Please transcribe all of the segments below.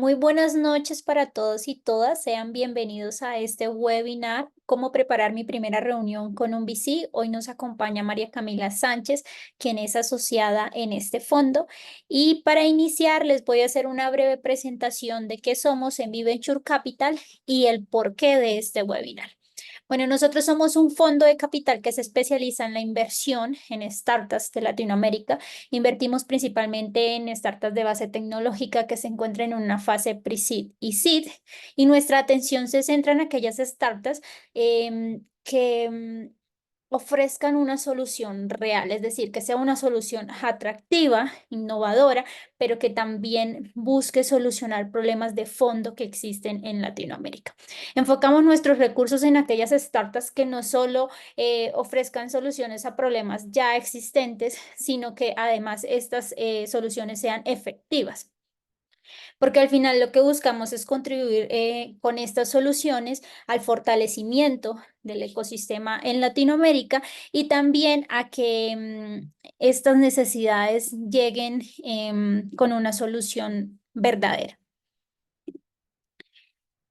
Muy buenas noches para todos y todas. Sean bienvenidos a este webinar, Cómo preparar mi primera reunión con un VC. Hoy nos acompaña María Camila Sánchez, quien es asociada en este fondo. Y para iniciar, les voy a hacer una breve presentación de qué somos en Venture Capital y el porqué de este webinar. Bueno, nosotros somos un fondo de capital que se especializa en la inversión en startups de Latinoamérica. Invertimos principalmente en startups de base tecnológica que se encuentran en una fase pre-seed y seed, y nuestra atención se centra en aquellas startups que ofrezcan una solución real, es decir, que sea una solución atractiva, innovadora, pero que también busque solucionar problemas de fondo que existen en Latinoamérica. Enfocamos nuestros recursos en aquellas startups que no solo ofrezcan soluciones a problemas ya existentes, sino que además estas soluciones sean efectivas, porque al final lo que buscamos es contribuir con estas soluciones al fortalecimiento del ecosistema en Latinoamérica y también a que estas necesidades lleguen con una solución verdadera.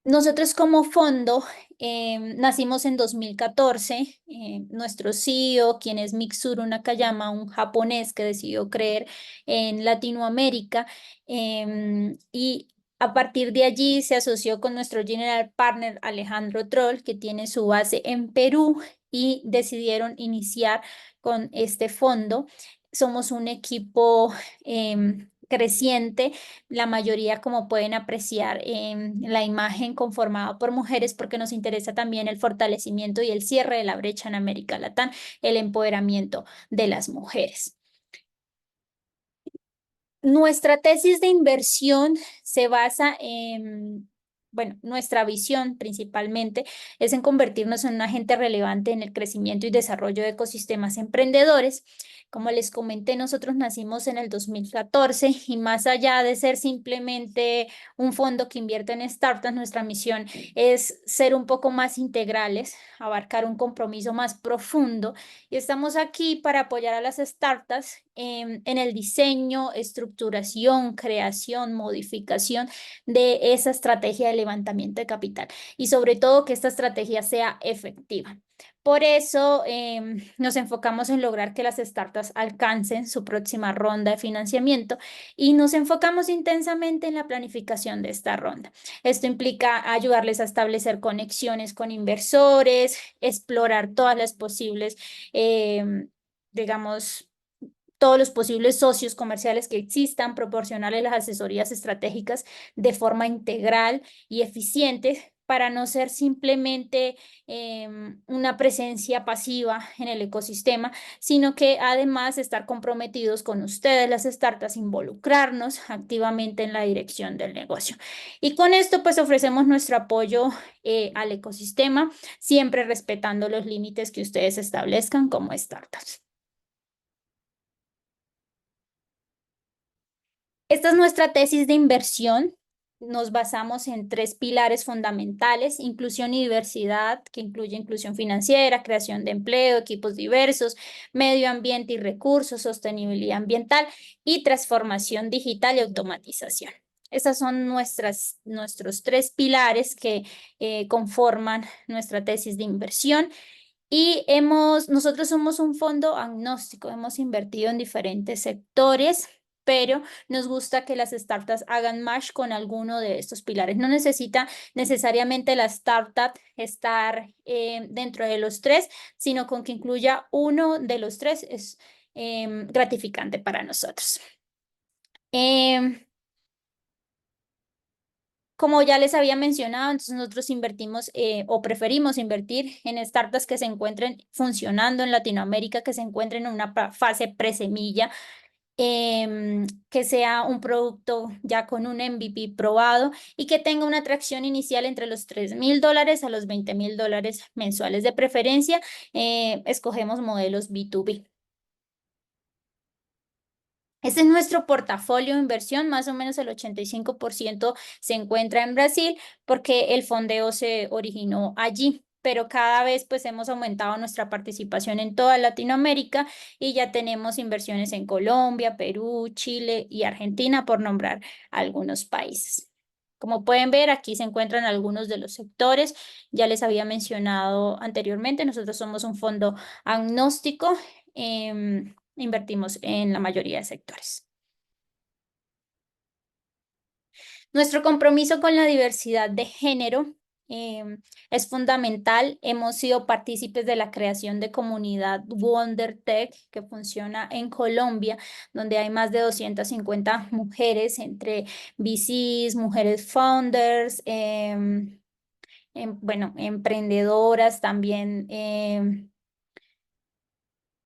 Nosotros como fondo nacimos en 2014. Nuestro CEO, quien es Mitsuru Nakayama, un japonés que decidió creer en Latinoamérica, y a partir de allí se asoció con nuestro general partner Alejandro Troll, que tiene su base en Perú, y decidieron iniciar con este fondo. Somos un equipo creciente, la mayoría, como pueden apreciar en la imagen, conformada por mujeres, porque nos interesa también el fortalecimiento y el cierre de la brecha en América Latina, el empoderamiento de las mujeres. Nuestra tesis de inversión se basa en, bueno, nuestra visión principalmente es en convertirnos en un agente relevante en el crecimiento y desarrollo de ecosistemas emprendedores. Como les comenté, nosotros nacimos en el 2014 y más allá de ser simplemente un fondo que invierte en startups, nuestra misión es ser un poco más integrales, abarcar un compromiso más profundo, y estamos aquí para apoyar a las startups en el diseño, estructuración, creación, modificación de esa estrategia de levantamiento de capital, y sobre todo que esta estrategia sea efectiva. Por eso nos enfocamos en lograr que las startups alcancen su próxima ronda de financiamiento, y nos enfocamos intensamente en la planificación de esta ronda. Esto implica ayudarles a establecer conexiones con inversores, explorar todas las posibles, digamos, todos los posibles socios comerciales que existan, proporcionarles las asesorías estratégicas de forma integral y eficiente, para no ser simplemente una presencia pasiva en el ecosistema, sino que además estar comprometidos con ustedes, las startups, involucrarnos activamente en la dirección del negocio. Y con esto pues ofrecemos nuestro apoyo al ecosistema, siempre respetando los límites que ustedes establezcan como startups. Esta es nuestra tesis de inversión. Nos basamos en tres pilares fundamentales: inclusión y diversidad, que incluye inclusión financiera, creación de empleo, equipos diversos, medio ambiente y recursos, sostenibilidad ambiental, y transformación digital y automatización. Estos son nuestros tres pilares que conforman nuestra tesis de inversión. Y nosotros somos un fondo agnóstico, hemos invertido en diferentes sectores, pero nos gusta que las startups hagan match con alguno de estos pilares. No necesita necesariamente la startup estar dentro de los tres, sino con que incluya uno de los tres es gratificante para nosotros. Em, Como ya les había mencionado, entonces nosotros invertimos o preferimos invertir en startups que se encuentren funcionando en Latinoamérica, que se encuentren en una fase presemilla, que sea un producto ya con un MVP probado y que tenga una atracción inicial entre los $3.000 a los $20.000 mensuales. De preferencia, escogemos modelos B2B. Este es nuestro portafolio de inversión. Más o menos el 85% se encuentra en Brasil, porque el fondeo se originó allí, pero cada vez pues hemos aumentado nuestra participación en toda Latinoamérica y ya tenemos inversiones en Colombia, Perú, Chile y Argentina, por nombrar algunos países. Como pueden ver, aquí se encuentran algunos de los sectores. Ya les había mencionado anteriormente, nosotros somos un fondo agnóstico, invertimos en la mayoría de sectores. Nuestro compromiso con la diversidad de género es fundamental. Hemos sido partícipes de la creación de comunidad WonderTech, que funciona en Colombia, donde hay más de 250 mujeres entre VCs, mujeres founders, bueno, emprendedoras también.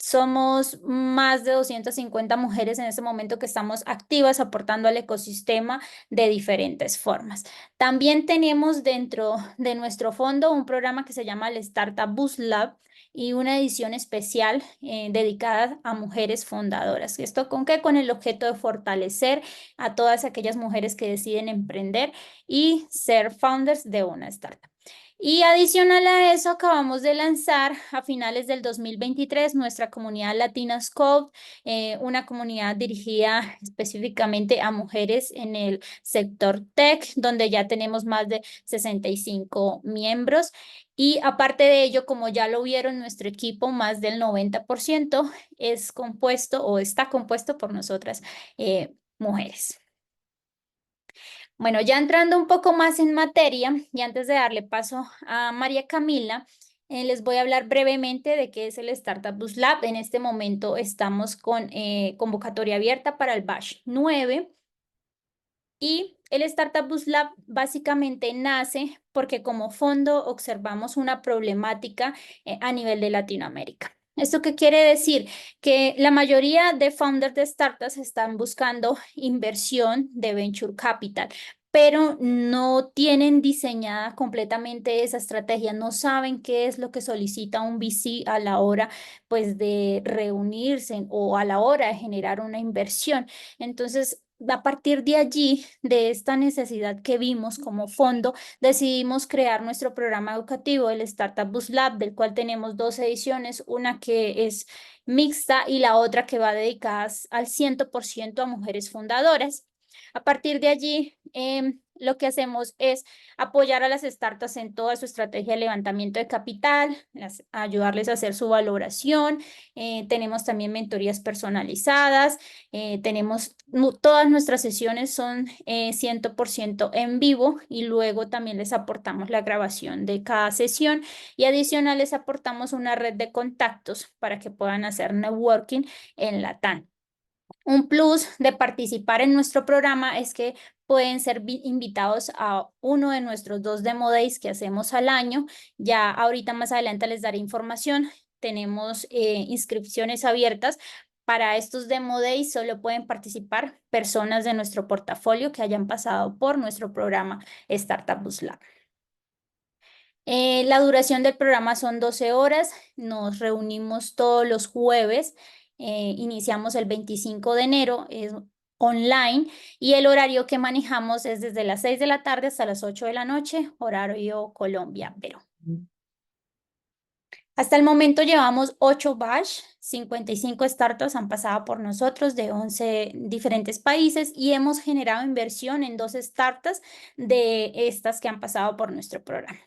Somos más de 250 mujeres en este momento que estamos activas aportando al ecosistema de diferentes formas. También tenemos dentro de nuestro fondo un programa que se llama el Startup Boost Lab y una edición especial dedicada a mujeres fundadoras. ¿Esto con qué? Con el objeto de fortalecer a todas aquellas mujeres que deciden emprender y ser founders de una startup. Y adicional a eso, acabamos de lanzar a finales del 2023 nuestra comunidad Latinas Code, una comunidad dirigida específicamente a mujeres en el sector tech, donde ya tenemos más de 65 miembros. Y aparte de ello, como ya lo vieron, nuestro equipo, más del 90% es compuesto o está compuesto por nosotras, mujeres. Bueno, ya entrando un poco más en materia y antes de darle paso a María Camila, les voy a hablar brevemente de qué es el Startup Boost Lab. En este momento estamos con convocatoria abierta para el Batch 9 y el Startup Boost Lab básicamente nace porque como fondo observamos una problemática a nivel de Latinoamérica. ¿Esto qué quiere decir? Que la mayoría de founders de startups están buscando inversión de venture capital, pero no tienen diseñada completamente esa estrategia, no saben qué es lo que solicita un VC a la hora, pues, de reunirse o a la hora de generar una inversión. Entonces, a partir de allí, de esta necesidad que vimos como fondo, decidimos crear nuestro programa educativo, el Startup Boost Lab, del cual tenemos dos ediciones, una que es mixta y la otra que va dedicada al 100% a mujeres fundadoras. A partir de allí, lo que hacemos es apoyar a las startups en toda su estrategia de levantamiento de capital, ayudarles a hacer su valoración. Tenemos también mentorías personalizadas. Todas nuestras sesiones son 100% en vivo y luego también les aportamos la grabación de cada sesión y adicional les aportamos una red de contactos para que puedan hacer networking en LATAM. Un plus de participar en nuestro programa es que pueden ser invitados a uno de nuestros 2 Demo Days que hacemos al año. Ya ahorita más adelante les daré información. Tenemos inscripciones abiertas. Para estos Demo Days solo pueden participar personas de nuestro portafolio que hayan pasado por nuestro programa Startup Boost Lab. La duración del programa son 12 horas, nos reunimos todos los jueves, iniciamos el 25 de enero, es online y el horario que manejamos es desde las 6 de la tarde hasta las 8 de la noche, horario Colombia, Perú. Hasta el momento llevamos 8 batch, 55 startups han pasado por nosotros de 11 diferentes países y hemos generado inversión en 2 startups de estas que han pasado por nuestro programa.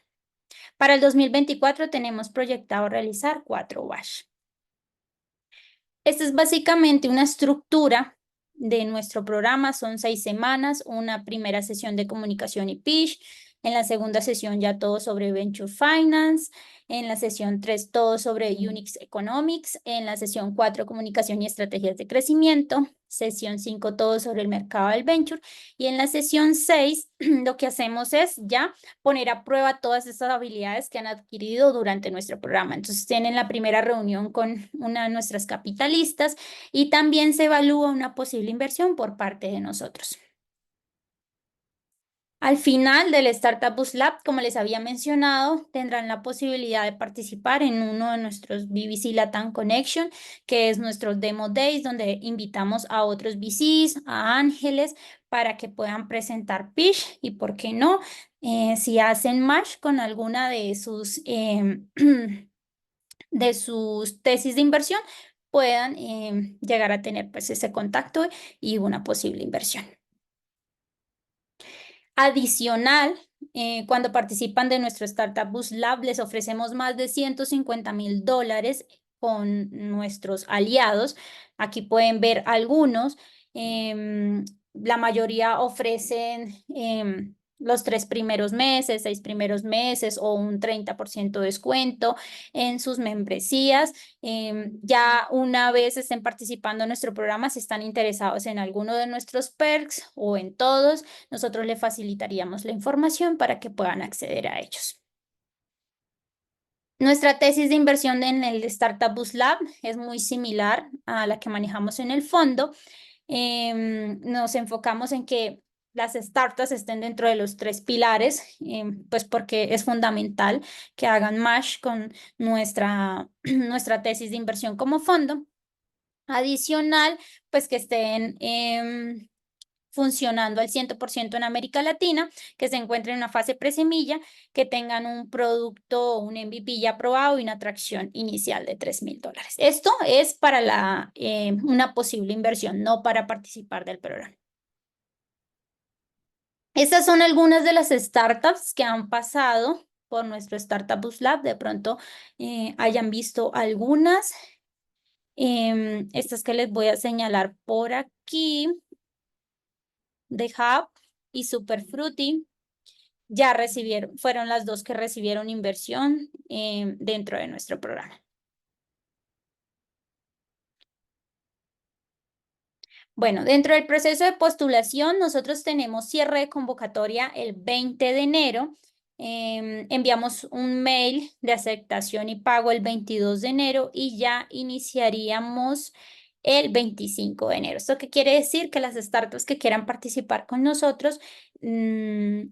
Para el 2024 tenemos proyectado realizar 4 WASH. Esta es básicamente una estructura de nuestro programa. Son 6 semanas, una primera sesión de comunicación y pitch. En la segunda sesión ya todo sobre Venture Finance. En la sesión 3 todo sobre Unix Economics. En la sesión 4 comunicación y estrategias de crecimiento. Sesión 5 todo sobre el mercado del Venture. Y en la sesión 6 lo que hacemos es ya poner a prueba todas estas habilidades que han adquirido durante nuestro programa. Entonces tienen la primera reunión con una de nuestras capitalistas y también se evalúa una posible inversión por parte de nosotros. Al final del Startup Boost Lab, como les había mencionado, tendrán la posibilidad de participar en uno de nuestros BBC Latam Connection, que es nuestro Demo Days, donde invitamos a otros VCs, a ángeles, para que puedan presentar pitch y, ¿por qué no? Si hacen match con alguna de de sus tesis de inversión, puedan llegar a tener pues ese contacto y una posible inversión. Adicional, cuando participan de nuestro Startup Boost Lab, les ofrecemos más de $150,000 con nuestros aliados. Aquí pueden ver algunos. La mayoría ofrecen los 3 primeros meses, 6 primeros meses o un 30% de descuento en sus membresías. Ya una vez estén participando en nuestro programa, si están interesados en alguno de nuestros perks o en todos, nosotros le facilitaríamos la información para que puedan acceder a ellos. Nuestra tesis de inversión en el Startup Boost Lab es muy similar a la que manejamos en el fondo. Nos enfocamos en que las startups estén dentro de los 3 pilares, pues porque es fundamental que hagan match con nuestra tesis de inversión como fondo. Adicional, pues que estén funcionando al 100% en América Latina, que se encuentren en una fase presemilla, que tengan un producto, un MVP ya aprobado y una atracción inicial de $3,000. Esto es para una posible inversión, no para participar del programa. Estas son algunas de las startups que han pasado por nuestro Startup Boost Lab. De pronto hayan visto algunas. Estas que les voy a señalar por aquí, The Hub y Superfruity, ya fueron las dos que recibieron inversión dentro de nuestro programa. Bueno, dentro del proceso de postulación, nosotros tenemos cierre de convocatoria el 20 de enero. Enviamos un mail de aceptación y pago el 22 de enero y ya iniciaríamos el 25 de enero. ¿Esto qué quiere decir? Que las startups que quieran participar con nosotros, el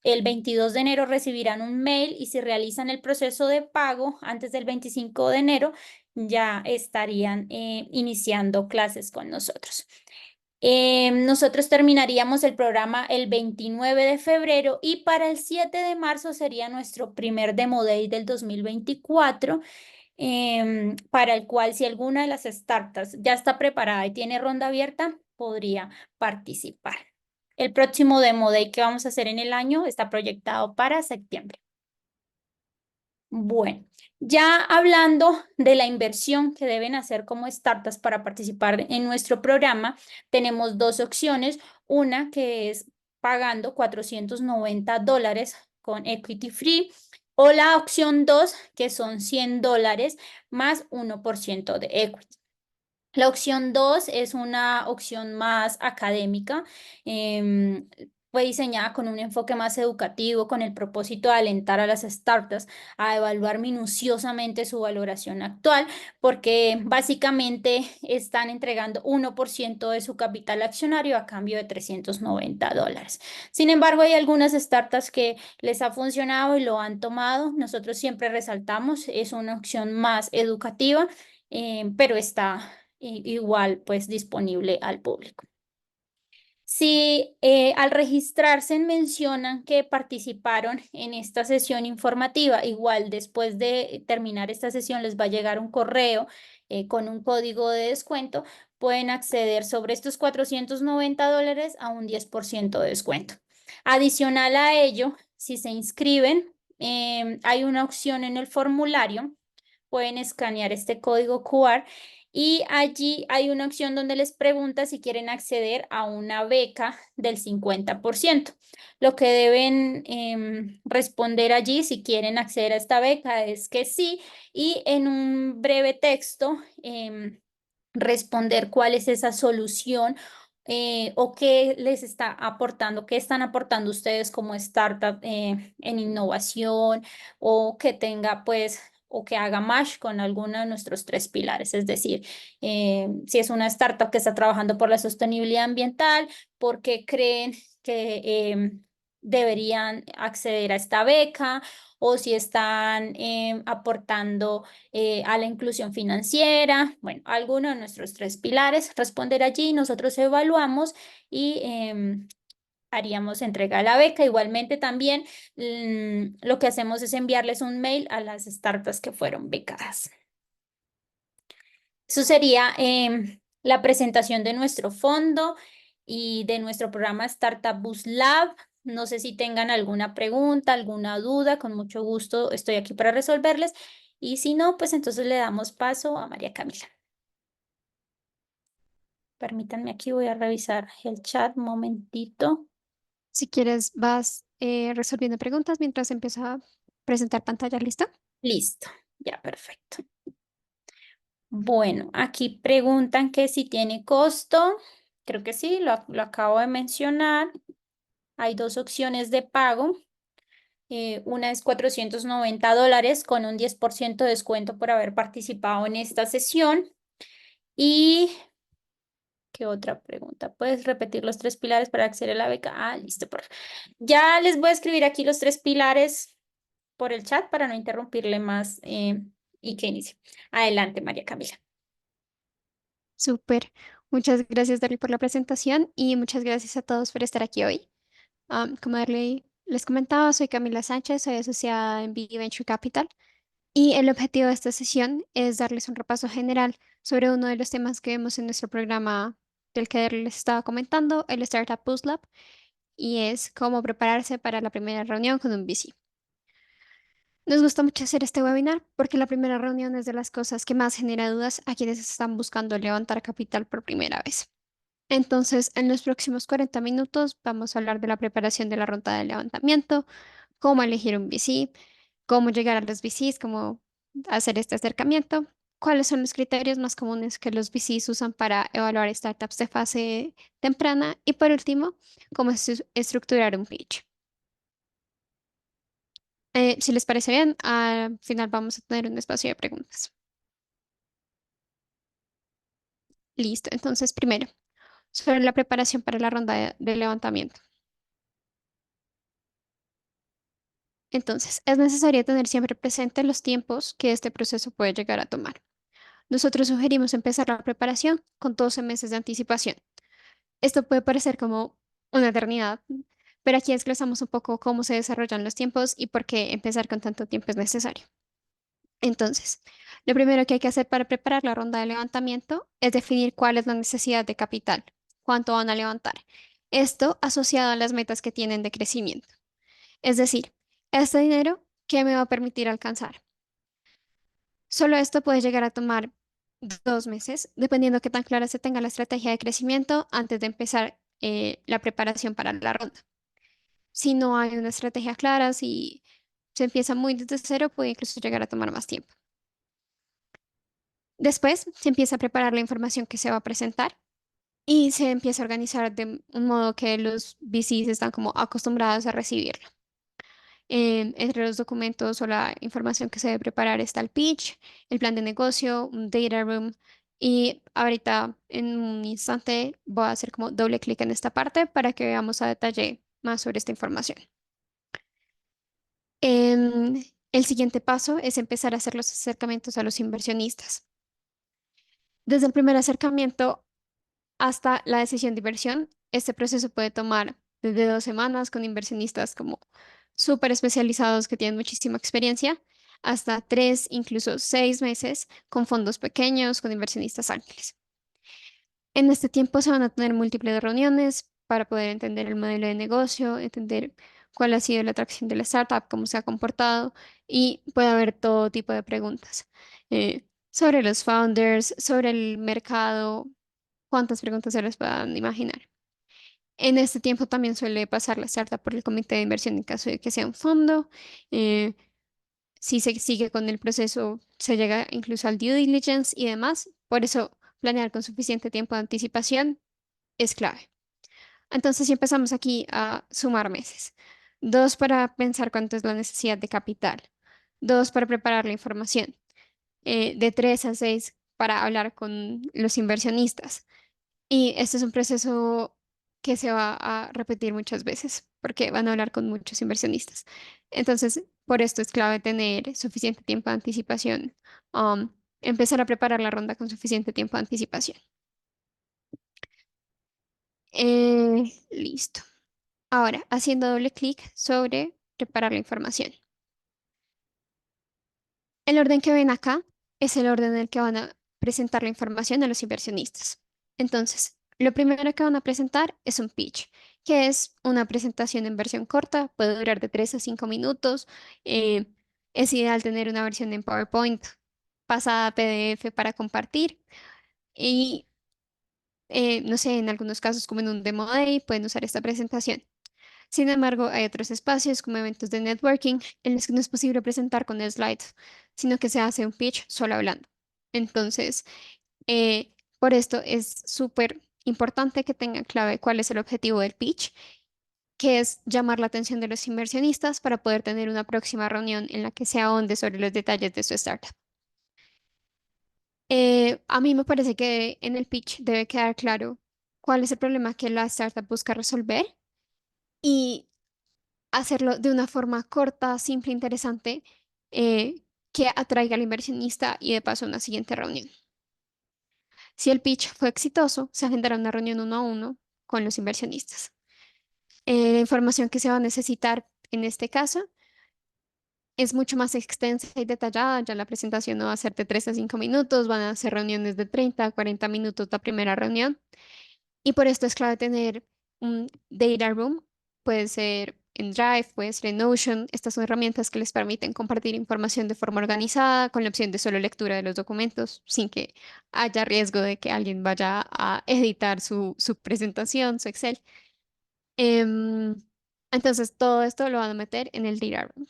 22 de enero recibirán un mail y si realizan el proceso de pago antes del 25 de enero, ya estarían iniciando clases con nosotros. Nosotros terminaríamos el programa el 29 de febrero y para el 7 de marzo sería nuestro primer Demo Day del 2024, para el cual si alguna de las startups ya está preparada y tiene ronda abierta, podría participar. El próximo Demo Day que vamos a hacer en el año está proyectado para septiembre. Bueno, ya hablando de la inversión que deben hacer como startups para participar en nuestro programa, tenemos dos opciones. Una que es pagando $490 con Equity Free o la opción 2 que son $100 más 1% de equity. La opción 2 es una opción más académica. Fue diseñada con un enfoque más educativo, con el propósito de alentar a las startups a evaluar minuciosamente su valoración actual, porque básicamente están entregando 1% de su capital accionario a cambio de $390. Sin embargo, hay algunas startups que les ha funcionado y lo han tomado. Nosotros siempre resaltamos, es una opción más educativa, pero está igual pues disponible al público. Si al registrarse mencionan que participaron en esta sesión informativa, igual después de terminar esta sesión les va a llegar un correo con un código de descuento, pueden acceder sobre estos $490 a un 10% de descuento. Adicional a ello, si se inscriben, hay una opción en el formulario, pueden escanear este código QR y allí hay una opción donde les pregunta si quieren acceder a una beca del 50%. Lo que deben responder allí si quieren acceder a esta beca es que sí y en un breve texto responder cuál es esa solución o qué les está aportando, qué están aportando ustedes como startup en innovación o que tenga pues o que haga match con alguno de nuestros 3 pilares. Es decir, si es una startup que está trabajando por la sostenibilidad ambiental, porque creen que deberían acceder a esta beca o si están aportando a la inclusión financiera. Bueno, alguno de nuestros 3 pilares, responder allí, nosotros evaluamos y haríamos entrega de la beca. Igualmente también lo que hacemos es enviarles un mail a las startups que fueron becadas. Eso sería la presentación de nuestro fondo y de nuestro programa Startup Boost Lab. No sé si tengan alguna pregunta, alguna duda, con mucho gusto estoy aquí para resolverles. Y si no, pues entonces le damos paso a María Camila. Permítanme aquí, voy a revisar el chat un momentito. Si quieres, vas resolviendo preguntas mientras empiezo a presentar pantalla. ¿Lista? Listo, ya perfecto. Bueno, aquí preguntan que si tiene costo. Creo que sí, lo acabo de mencionar. Hay dos opciones de pago. Una es $490 con un 10% de descuento por haber participado en esta sesión. ¿Y qué otra pregunta? ¿Puedes repetir los tres pilares para acceder a la beca? Ah, listo. Ya les voy a escribir aquí los tres pilares por el chat para no interrumpirle más y que inicie. Adelante, María Camila. Súper. Muchas gracias, Daryl, por la presentación y muchas gracias a todos por estar aquí hoy. Como Darley les comentaba, soy Camila Sánchez, soy asociada en BD Venture Capital y el objetivo de esta sesión es darles un repaso general sobre uno de los temas que vemos en nuestro programa del que les estaba comentando, el Startup Boost Lab, y es cómo prepararse para la primera reunión con un VC. Nos gusta mucho hacer este webinar porque la primera reunión es de las cosas que más genera dudas a quienes están buscando levantar capital por primera vez. Entonces, en los próximos 40 minutos vamos a hablar de la preparación de la ronda de levantamiento, cómo elegir un VC, cómo llegar a los VCs, cómo hacer este acercamiento, cuáles son los criterios más comunes que los VCs usan para evaluar startups de fase temprana y por último, cómo estructurar un pitch. Si les parece bien, al final vamos a tener un espacio de preguntas. Listo. Entonces, primero, sobre la preparación para la ronda de levantamiento. Entonces, es necesario tener siempre presente los tiempos que este proceso puede llegar a tomar. Nosotros sugerimos empezar la preparación con 12 meses de anticipación. Esto puede parecer como una eternidad, pero aquí desglosamos un poco cómo se desarrollan los tiempos y por qué empezar con tanto tiempo es necesario. Entonces, lo primero que hay que hacer para preparar la ronda de levantamiento es definir cuál es la necesidad de capital, cuánto van a levantar. Esto asociado a las metas que tienen de crecimiento. Es decir, este dinero, ¿qué me va a permitir alcanzar? Solo esto puede llegar a tomar 2 meses, dependiendo qué tan clara se tenga la estrategia de crecimiento antes de empezar la preparación para la ronda. Si no hay una estrategia clara, si se empieza muy desde cero, puede incluso llegar a tomar más tiempo. Después se empieza a preparar la información que se va a presentar y se empieza a organizar de un modo que los VCs están como acostumbrados a recibirlo. Entre los documentos o la información que se debe preparar está el pitch, el plan de negocio, un data room y ahorita en un instante voy a hacer como doble clic en esta parte para que veamos a detalle más sobre esta información. El siguiente paso es empezar a hacer los acercamientos a los inversionistas. Desde el primer acercamiento hasta la decisión de inversión, este proceso puede tomar desde 2 semanas con inversionistas como súper especializados que tienen muchísima experiencia, hasta 3, incluso 6 meses con fondos pequeños, con inversionistas ángeles. En este tiempo se van a tener múltiples reuniones para poder entender el modelo de negocio, entender cuál ha sido la atracción de la startup, cómo se ha comportado y puede haber todo tipo de preguntas sobre los founders, sobre el mercado, cuántas preguntas se les puedan imaginar. En este tiempo también suele pasar la startup por el comité de inversión en caso de que sea un fondo. eh, si se sigue con el proceso, se llega incluso al due diligence y demás. Por eso, planear con suficiente tiempo de anticipación es clave. Entonces, si empezamos aquí a sumar meses. 2 para pensar cuánto es la necesidad de capital. 2 para preparar la información. De 3 a 6 para hablar con los inversionistas. Y este es un proceso que se va a repetir muchas veces porque van a hablar con muchos inversionistas. Entonces, por esto es clave tener suficiente tiempo de anticipación, empezar a preparar la ronda con suficiente tiempo de anticipación. Listo. Ahora, haciendo doble clic sobre preparar la información. El orden que ven acá es el orden en el que van a presentar la información a los inversionistas. Entonces, lo primero que van a presentar es un pitch, que es una presentación en versión corta, puede durar de 3 a 5 minutos. eh, es ideal tener una versión en PowerPoint pasada a PDF para compartir y, no sé, en algunos casos como en un Demo Day pueden usar esta presentación. Sin embargo, hay otros espacios como eventos de networking en los que no es posible presentar con slides, sino que se hace un pitch solo hablando. Entonces, por esto es súper importante que tengan clave cuál es el objetivo del pitch, que es llamar la atención de los inversionistas para poder tener una próxima reunión en la que se ahonde sobre los detalles de su startup. A mí me parece que en el pitch debe quedar claro cuál es el problema que la startup busca resolver y hacerlo de una forma corta, simple, interesante, que atraiga al inversionista y de paso a una siguiente reunión. Si el pitch fue exitoso, se agendará una reunión uno a uno con los inversionistas. La información que se va a necesitar en este caso es mucho más extensa y detallada. Ya la presentación no va a ser de 3 a 5 minutos, van a ser reuniones de 30 a 40 minutos la primera reunión. Y por esto es clave tener un data room. Puede ser en Drive, puede ser en Notion. Estas son herramientas que les permiten compartir información de forma organizada, con la opción de solo lectura de los documentos, sin que haya riesgo de que alguien vaya a editar su presentación, su Excel. Em, entonces, todo esto lo van a meter en el data room.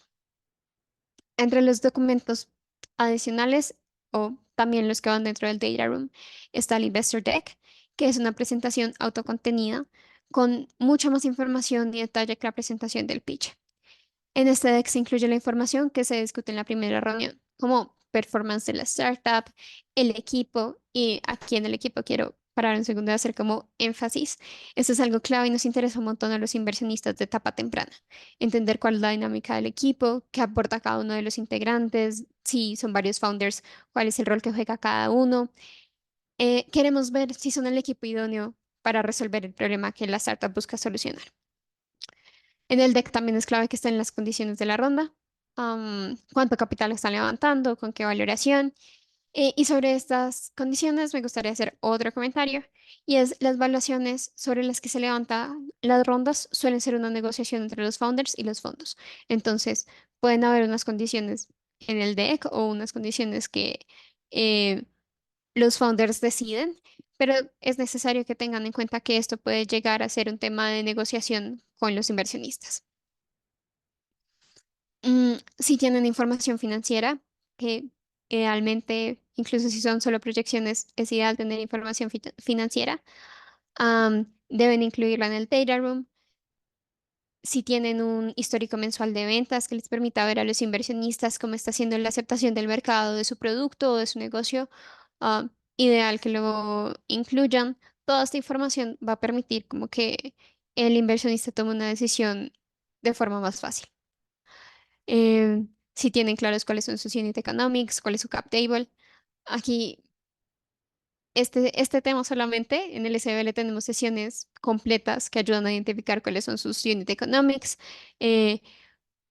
Entre los documentos adicionales o también los que van dentro del Data Room está el Investor Deck, que es una presentación autocontenida con mucha más información y detalle que la presentación del pitch. En este deck se incluye la información que se discute en la primera reunión, como performance de la startup, el equipo, y aquí en el equipo quiero parar un segundo y hacer como énfasis. Esto es algo clave y nos interesa un montón a los inversionistas de etapa temprana. Entender cuál es la dinámica del equipo, qué aporta cada uno de los integrantes, si son varios founders, cuál es el rol que juega cada uno. Queremos ver si son el equipo idóneo para resolver el problema que la startup busca solucionar. En el deck también es clave que estén las condiciones de la ronda, cuánto capital están levantando, con qué valoración. Y sobre estas condiciones me gustaría hacer otro comentario, y es las valuaciones sobre las que se levantan las rondas suelen ser una negociación entre los founders y los fondos. Entonces, pueden haber unas condiciones en el deck o unas condiciones que eh, los founders deciden, pero es necesario que tengan en cuenta que esto puede llegar a ser un tema de negociación con los inversionistas. Si tienen información financiera, que idealmente, incluso si son solo proyecciones, es ideal tener información financiera. Deben incluirla en el data room. Si tienen un histórico mensual de ventas que les permita ver a los inversionistas cómo está haciendo la aceptación del mercado de su producto o de su negocio, ideal que lo incluyan. Toda esta información va a permitir como que el inversionista tome una decisión de forma más fácil. Si tienen claros cuáles son sus unit economics, cuál es su cap table. Aquí, este tema solamente, en el SBL tenemos sesiones completas que ayudan a identificar cuáles son sus unit economics, eh,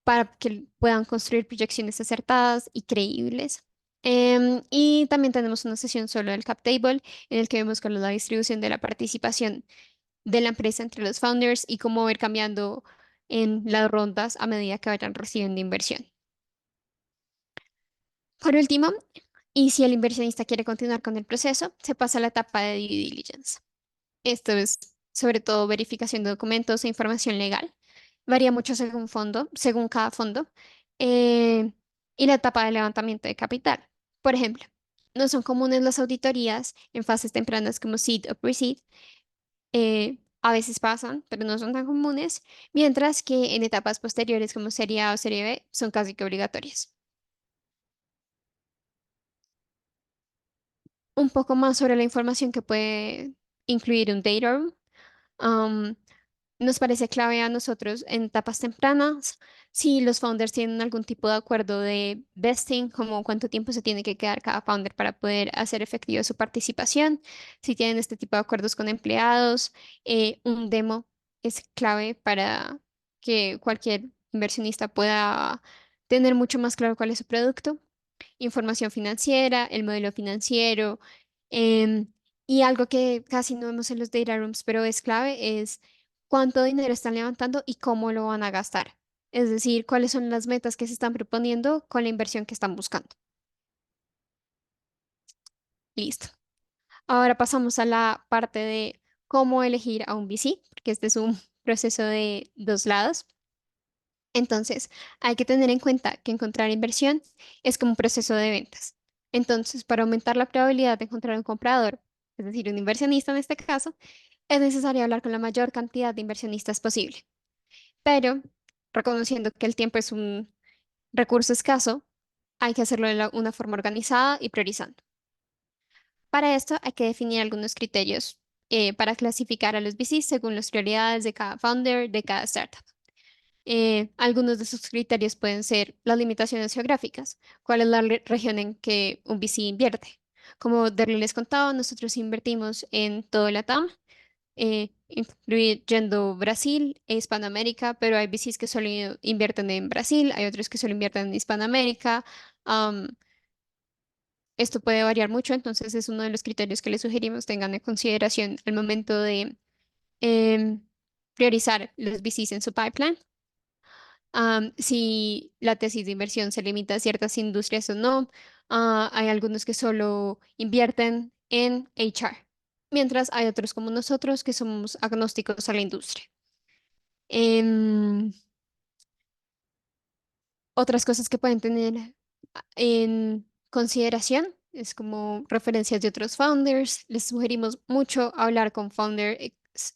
para que puedan construir proyecciones acertadas y creíbles. Y también tenemos una sesión solo del cap table, en el que vemos cuál es la distribución de la participación de la empresa entre los founders y cómo va a ir cambiando en las rondas a medida que vayan recibiendo inversión. Por último, y si el inversionista quiere continuar con el proceso, se pasa a la etapa de due diligence. Esto es sobre todo verificación de documentos e información legal. Varía mucho según cada fondo. eh, y la etapa de levantamiento de capital. Por ejemplo, no son comunes las auditorías en fases tempranas como seed o pre-seed. A veces pasan, pero no son tan comunes, mientras que en etapas posteriores como serie A o serie B son casi que obligatorias. Un poco más sobre la información que puede incluir un data room. Am, Nos parece clave a nosotros en etapas tempranas si los founders tienen algún tipo de acuerdo de vesting, como cuánto tiempo se tiene que quedar cada founder para poder hacer efectiva su participación, si tienen este tipo de acuerdos con empleados. Un demo es clave para que cualquier inversionista pueda tener mucho más claro cuál es su producto, información financiera, el modelo financiero. em, y algo que casi no vemos en los data rooms, pero es clave, es cuánto dinero están levantando y cómo lo van a gastar. Es decir, cuáles son las metas que se están proponiendo con la inversión que están buscando. Listo. Ahora pasamos a la parte de cómo elegir a un VC, porque este es un proceso de dos lados. Entonces, hay que tener en cuenta que encontrar inversión es como un proceso de ventas. Entonces, para aumentar la probabilidad de encontrar un comprador, es decir, un inversionista en este caso, es necesario hablar con la mayor cantidad de inversionistas posible. Pero, reconociendo que el tiempo es un recurso escaso, hay que hacerlo de una forma organizada y priorizando. Para esto hay que definir algunos criterios para clasificar a los VCs según las prioridades de cada founder, de cada startup. Algunos de esos criterios pueden ser las limitaciones geográficas, cuál es la región en que un VC invierte. Como Derly les contaba, nosotros invertimos en todo LATAM, incluyendo Brasil e Hispanoamérica, pero hay VCs que solo invierten en Brasil, hay otros que solo invierten en Hispanoamérica. am, Esto puede variar mucho, entonces es uno de los criterios que les sugerimos tengan en consideración al momento de em, priorizar los VCs en su pipeline. Si la tesis de inversión se limita a ciertas industrias o no. Hay algunos que solo invierten en HR, mientras hay otros como nosotros que somos agnósticos a la industria. Em, Otras cosas que pueden tener en consideración es como referencias de otros founders. Les sugerimos mucho hablar con founders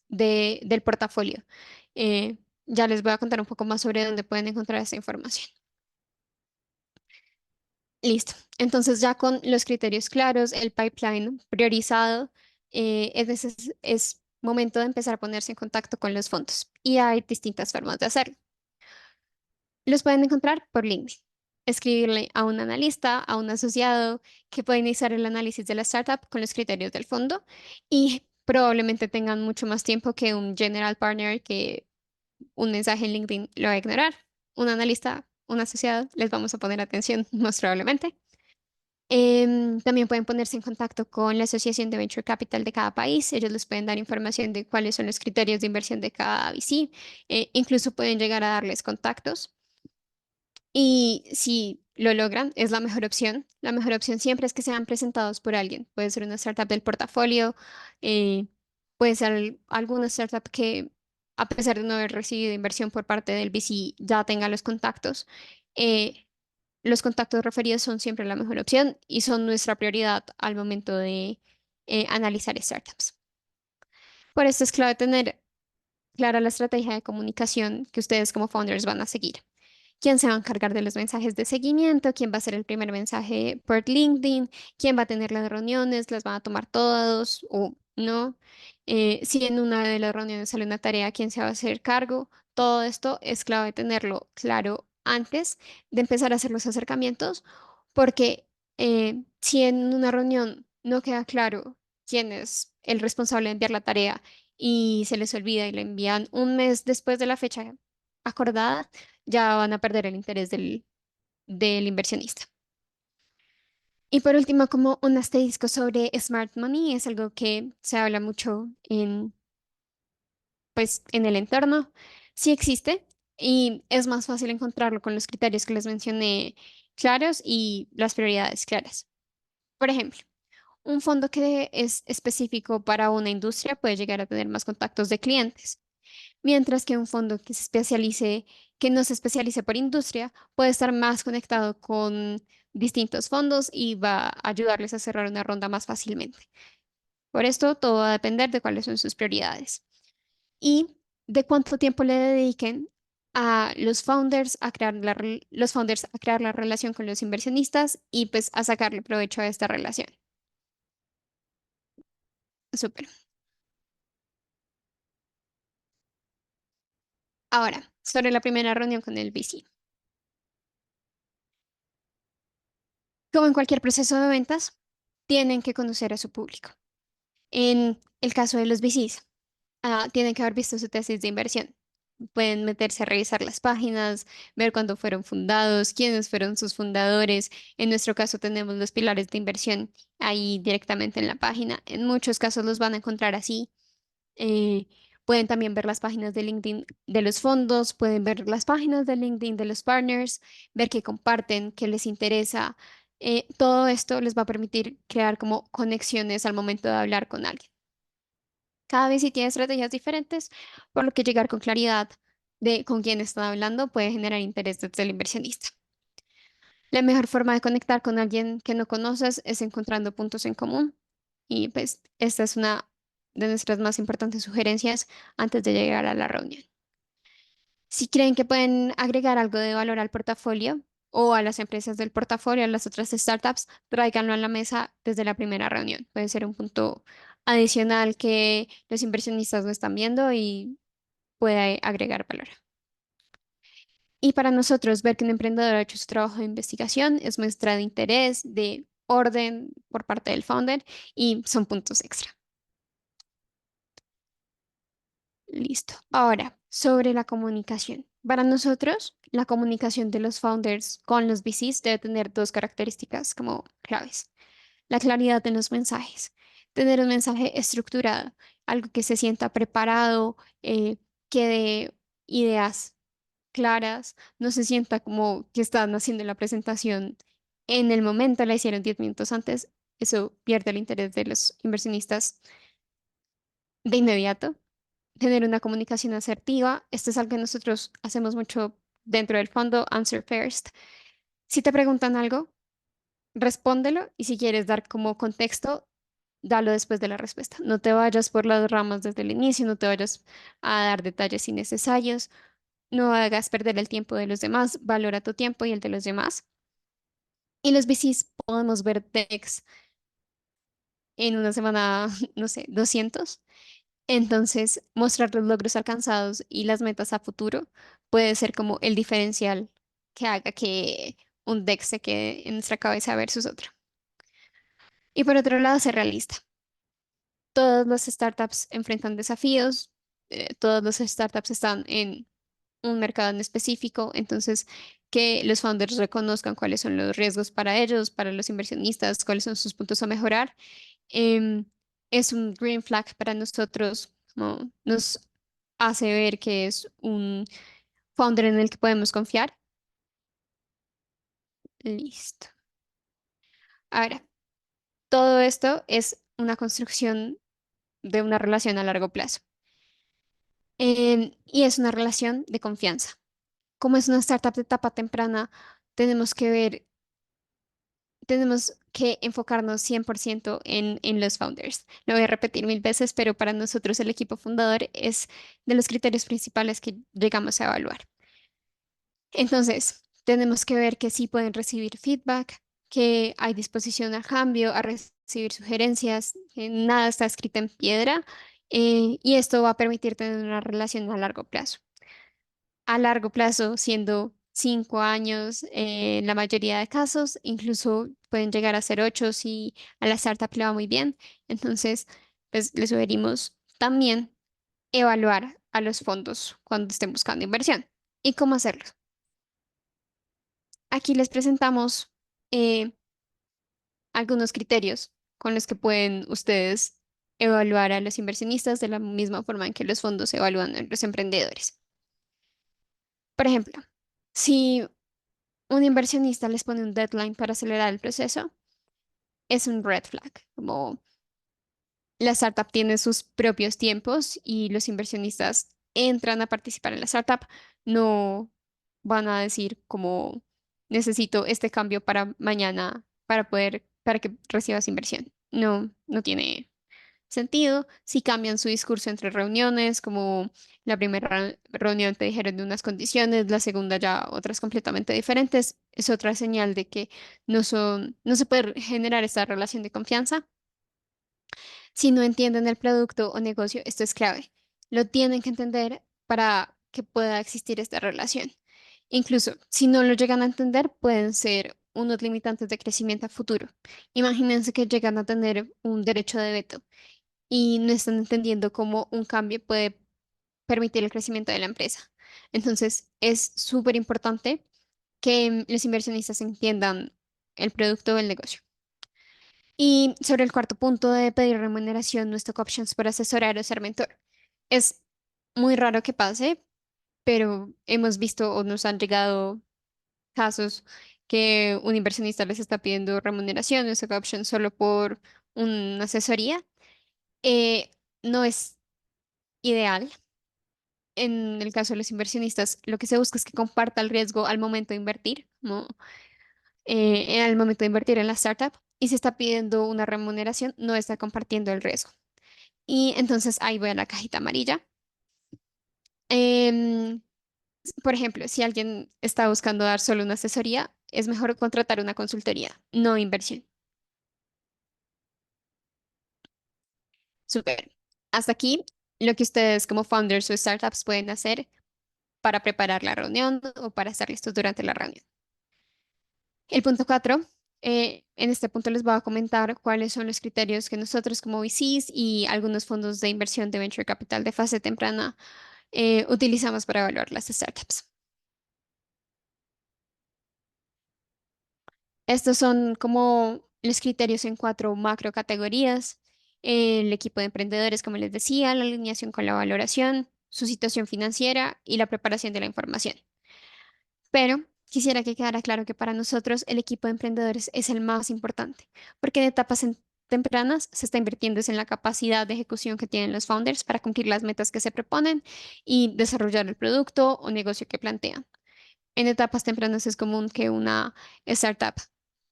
del portafolio. Eh, ya les voy a contar un poco más sobre dónde pueden encontrar esa información. Listo. Entonces ya con los criterios claros, el pipeline priorizado, es momento de empezar a ponerse en contacto con los fondos. Y hay distintas formas de hacerlo. Los pueden encontrar por LinkedIn. Escribirle a un analista, a un asociado que puede iniciar el análisis de la startup con los criterios del fondo y probablemente tengan mucho más tiempo que un general partner que un mensaje en LinkedIn lo va a ignorar. Un analista, un asociado, les vamos a poner atención más probablemente. También pueden ponerse en contacto con la Asociación de Venture Capital de cada país. Ellos les pueden dar información de cuáles son los criterios de inversión de cada VC. Incluso pueden llegar a darles contactos. Y si lo logran, es la mejor opción. La mejor opción siempre es que sean presentados por alguien. Puede ser una startup del portafolio, eh, puede ser alguna startup que, a pesar de no haber recibido inversión por parte del VC, ya tenga los contactos. Eh, los contactos referidos son siempre la mejor opción y son nuestra prioridad al momento de analizar startups. Por esto es clave tener clara la estrategia de comunicación que ustedes como founders van a seguir. ¿Quién se va a encargar de los mensajes de seguimiento? ¿Quién va a hacer el primer mensaje por LinkedIn? ¿Quién va a tener las reuniones? ¿Las van a tomar todos o no? Si en una de las reuniones sale una tarea, ¿quién se va a hacer cargo? Todo esto es clave tenerlo claro antes de empezar a hacer los acercamientos, porque si en una reunión no queda claro quién es el responsable de enviar la tarea y se les olvida y la envían un mes después de la fecha acordada, ya van a perder el interés del inversionista. Y por último, como un asterisco sobre smart money, es algo que se habla mucho pues, en el entorno. Sí existe y es más fácil encontrarlo con los criterios que les mencioné claros y las prioridades claras. Por ejemplo, un fondo que es específico para una industria puede llegar a tener más contactos de clientes, mientras que un fondo que no se especialice por industria, puede estar más conectado con distintos fondos y va a ayudarles a cerrar una ronda más fácilmente. Por esto, todo va a depender de cuáles son sus prioridades y de cuánto tiempo le dediquen a los founders a crear la relación con los inversionistas y pues a sacarle provecho a esta relación. Súper. Ahora, sobre la primera reunión con el VC. Como en cualquier proceso de ventas, tienen que conocer a su público. En el caso de los VCs, tienen que haber visto su tesis de inversión. Pueden meterse a revisar las páginas, ver cuándo fueron fundados, quiénes fueron sus fundadores. En nuestro caso tenemos los pilares de inversión ahí directamente en la página. En muchos casos los van a encontrar así. Eh, Pueden también ver las páginas de LinkedIn de los fondos, pueden ver las páginas de LinkedIn de los partners, ver qué comparten, qué les interesa. Todo esto les va a permitir crear como conexiones al momento de hablar con alguien. Cada vez sí tiene estrategias diferentes, por lo que llegar con claridad de con quién están hablando puede generar interés desde el inversionista. La mejor forma de conectar con alguien que no conoces es encontrando puntos en común y pues esta es una de nuestras más importantes sugerencias antes de llegar a la reunión. Si creen que pueden agregar algo de valor al portafolio o a las empresas del portafolio, a las otras startups, tráiganlo a la mesa desde la primera reunión. Puede ser un punto adicional que los inversionistas no están viendo y puede agregar valor. Y para nosotros, ver que un emprendedor ha hecho su trabajo de investigación es muestra de interés, de orden por parte del founder y son puntos extra. Listo. Ahora, sobre la comunicación. Para nosotros, la comunicación de los founders con los VCs debe tener dos características como claves. La claridad en los mensajes. Tener un mensaje estructurado, algo que se sienta preparado, que dé ideas claras, no se sienta como que están haciendo la presentación en el momento, la hicieron 10 minutos antes. Eso pierde el interés de los inversionistas de inmediato. Tener una comunicación asertiva. Esto es algo que nosotros hacemos mucho dentro del fondo, answer first. Si te preguntan algo, respóndelo y si quieres dar como contexto, dalo después de la respuesta. No te vayas por las ramas desde el inicio, no te vayas a dar detalles innecesarios, no hagas perder el tiempo de los demás, valora tu tiempo y el de los demás. Y los VCs podemos ver decks en una semana, no sé, 200. Entonces, mostrar los logros alcanzados y las metas a futuro puede ser como el diferencial que haga que un deck se quede en nuestra cabeza versus otro. Y por otro lado, ser realista. Todas las startups enfrentan desafíos, todas las startups están en un mercado en específico, entonces que los founders reconozcan cuáles son los riesgos para ellos, para los inversionistas, cuáles son sus puntos a mejorar. em, es un green flag para nosotros, ¿no? Nos hace ver que es un founder en el que podemos confiar. Listo. Ahora, todo esto es una construcción de una relación a largo plazo. Y es una relación de confianza. Como es una startup de etapa temprana, tenemos que ver, tenemos que enfocarnos 100% en los founders. Lo voy a repetir mil veces, pero para nosotros el equipo fundador es de los criterios principales que llegamos a evaluar. Entonces, tenemos que ver que sí pueden recibir feedback, que hay disposición al cambio, a recibir sugerencias, que nada está escrito en piedra, y esto va a permitir tener una relación a largo plazo. A largo plazo, siendo 5 años, en la mayoría de casos, incluso pueden llegar a ser 8 si a la startup le va muy bien. Entonces, pues les sugerimos también evaluar a los fondos cuando estén buscando inversión. ¿Y cómo hacerlo? Aquí les presentamos eh, algunos criterios con los que pueden ustedes evaluar a los inversionistas de la misma forma en que los fondos evalúan a los emprendedores. Por ejemplo, si un inversionista les pone un deadline para acelerar el proceso, es un red flag, como la startup tiene sus propios tiempos y los inversionistas entran a participar en la startup, no van a decir como necesito este cambio para mañana para que recibas inversión. No, no tiene sentido. Si cambian su discurso entre reuniones, como la primera reunión te dijeron de unas condiciones, la segunda ya otras completamente diferentes, es otra señal de que no se puede generar esta relación de confianza. Si no entienden el producto o negocio, esto es clave. Lo tienen que entender para que pueda existir esta relación. Incluso si no lo llegan a entender, pueden ser unos limitantes de crecimiento a futuro. Imagínense que llegan a tener un derecho de veto y no están entendiendo cómo un cambio puede permitir el crecimiento de la empresa. Entonces, es súper importante que los inversionistas entiendan el producto o el negocio. Y sobre el cuarto punto de pedir remuneración, no stock options por asesorar o ser mentor. Es muy raro que pase, pero hemos visto o nos han llegado casos que un inversionista les está pidiendo remuneración o stock option solo por una asesoría. Eh, no es ideal. En el caso de los inversionistas, lo que se busca es que comparta el riesgo al momento de invertir, ¿no? En el momento de invertir en la startup. Y si está pidiendo una remuneración, no está compartiendo el riesgo. Y entonces ahí voy a la cajita amarilla. Em, por ejemplo, si alguien está buscando dar solo una asesoría, es mejor contratar una consultoría, no inversión. Súper. Hasta aquí lo que ustedes como founders o startups pueden hacer para preparar la reunión o para estar listos durante la reunión. El punto 4, en este punto les voy a comentar cuáles son los criterios que nosotros como VCs y algunos fondos de inversión de venture capital de fase temprana utilizamos para evaluar las startups. Estos son como los criterios en cuatro macro categorías. El equipo de emprendedores, como les decía, la alineación con la valoración, su situación financiera y la preparación de la información. Pero quisiera que quedara claro que para nosotros el equipo de emprendedores es el más importante, porque en tempranas se está invirtiendo es en la capacidad de ejecución que tienen los founders para cumplir las metas que se proponen y desarrollar el producto o negocio que plantean. En etapas tempranas es común que una startup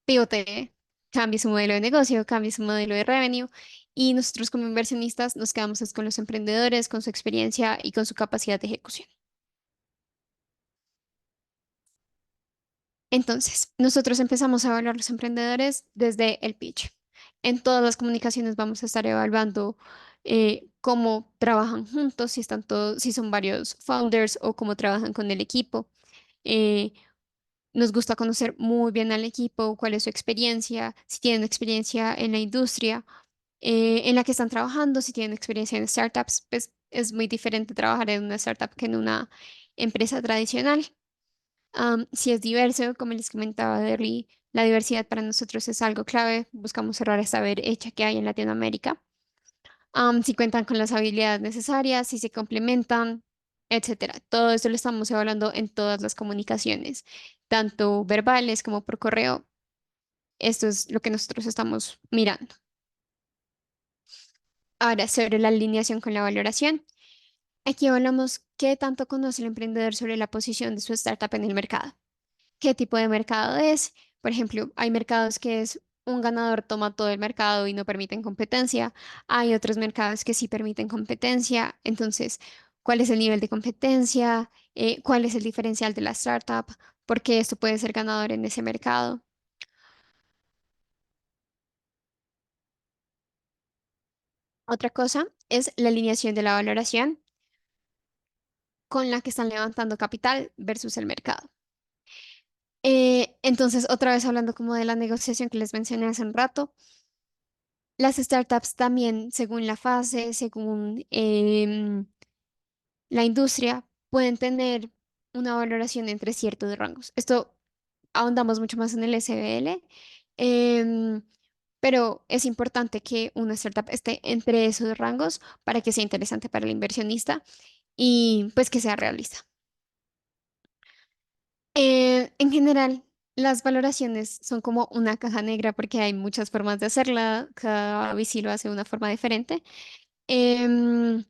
pivotee, cambie su modelo de negocio, cambie su modelo de revenue y nosotros como inversionistas nos quedamos es con los emprendedores, con su experiencia y con su capacidad de ejecución. Entonces, nosotros empezamos a evaluar los emprendedores desde el pitch. En todas las comunicaciones vamos a estar evaluando cómo trabajan juntos, si están todos, si son varios founders o cómo trabajan con el equipo. Eh, Nos gusta conocer muy bien al equipo, cuál es su experiencia, si tienen experiencia en la industria en la que están trabajando, si tienen experiencia en startups, pues es muy diferente trabajar en una startup que en una empresa tradicional. Si es diverso, como les comentaba Derly, la diversidad para nosotros es algo clave. Buscamos cerrar esta brecha que hay en Latinoamérica. Si cuentan con las habilidades necesarias, si se complementan, etcétera. Todo esto lo estamos evaluando en todas las comunicaciones, tanto verbales como por correo. Esto es lo que nosotros estamos mirando. Ahora, sobre la alineación con la valoración. Aquí hablamos qué tanto conoce el emprendedor sobre la posición de su startup en el mercado. ¿Qué tipo de mercado es? Por ejemplo, hay mercados que es un ganador toma todo el mercado y no permiten competencia. Hay otros mercados que sí permiten competencia. Entonces, ¿cuál es el nivel de competencia? ¿Cuál es el diferencial de la startup? ¿Por qué esto puede ser ganador en ese mercado? Otra cosa es la alineación de la valoración con la que están levantando capital versus el mercado. Entonces, otra vez hablando como de la negociación que les mencioné hace un rato, las startups también, según la fase, según la industria, pueden tener una valoración entre ciertos rangos. Esto ahondamos mucho más en el SBL, em, pero es importante que una startup esté entre esos rangos para que sea interesante para el inversionista y pues que sea realista. En general, las valoraciones son como una caja negra porque hay muchas formas de hacerla, cada VC lo hace de una forma diferente. Em,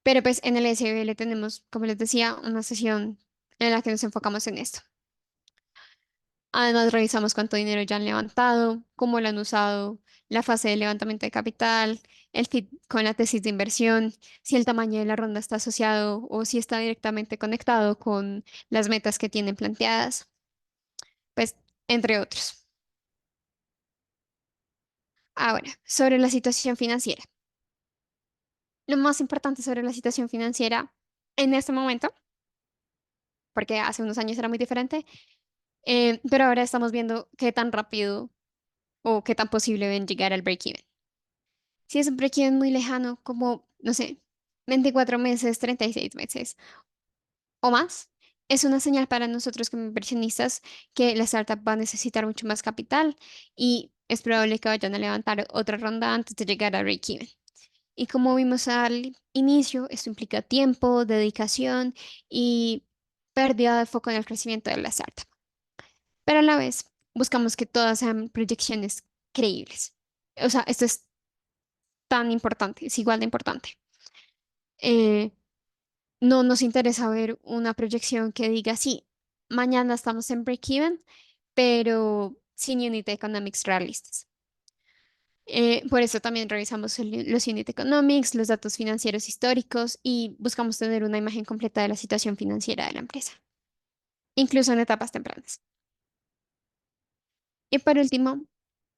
pero pues en el SBL tenemos, como les decía, una sesión en la que nos enfocamos en esto. Además, revisamos cuánto dinero ya han levantado, cómo lo han usado, la fase de levantamiento de capital, el fit con la tesis de inversión, si el tamaño de la ronda está asociado o si está directamente conectado con las metas que tienen planteadas, pues entre otros. Ahora, sobre la situación financiera. Lo más importante sobre la situación financiera en este momento, porque hace unos años era muy diferente, pero ahora estamos viendo qué tan rápido o qué tan posible ven llegar al break-even. Si es un break-even muy lejano, como, no sé, 24 meses, 36 meses o más, es una señal para nosotros como inversionistas que la startup va a necesitar mucho más capital y es probable que vayan a levantar otra ronda antes de llegar a break-even. Y como vimos al inicio, esto implica tiempo, dedicación y pérdida de foco en el crecimiento de la startup. Pero a la vez, buscamos que todas sean proyecciones creíbles. O sea, esto es tan importante, es igual de importante. Eh, no nos interesa ver una proyección que diga, sí, mañana estamos en break-even, pero sin unit economics realistas. Por eso también revisamos los unit economics, los datos financieros históricos y buscamos tener una imagen completa de la situación financiera de la empresa, incluso en etapas tempranas. Y por último,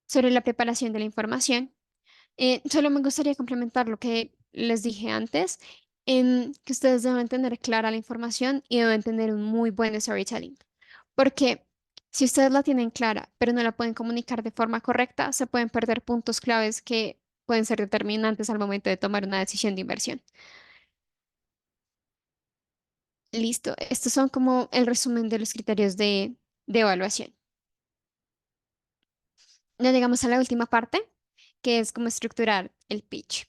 sobre la preparación de la información, solo me gustaría complementar lo que les dije antes, en que ustedes deben tener clara la información y deben tener un muy buen storytelling. Porque si ustedes la tienen clara, pero no la pueden comunicar de forma correcta, se pueden perder puntos claves que pueden ser determinantes al momento de tomar una decisión de inversión. Listo, estos son como el resumen de los criterios de evaluación. Ya llegamos a la última parte, que es cómo estructurar el pitch.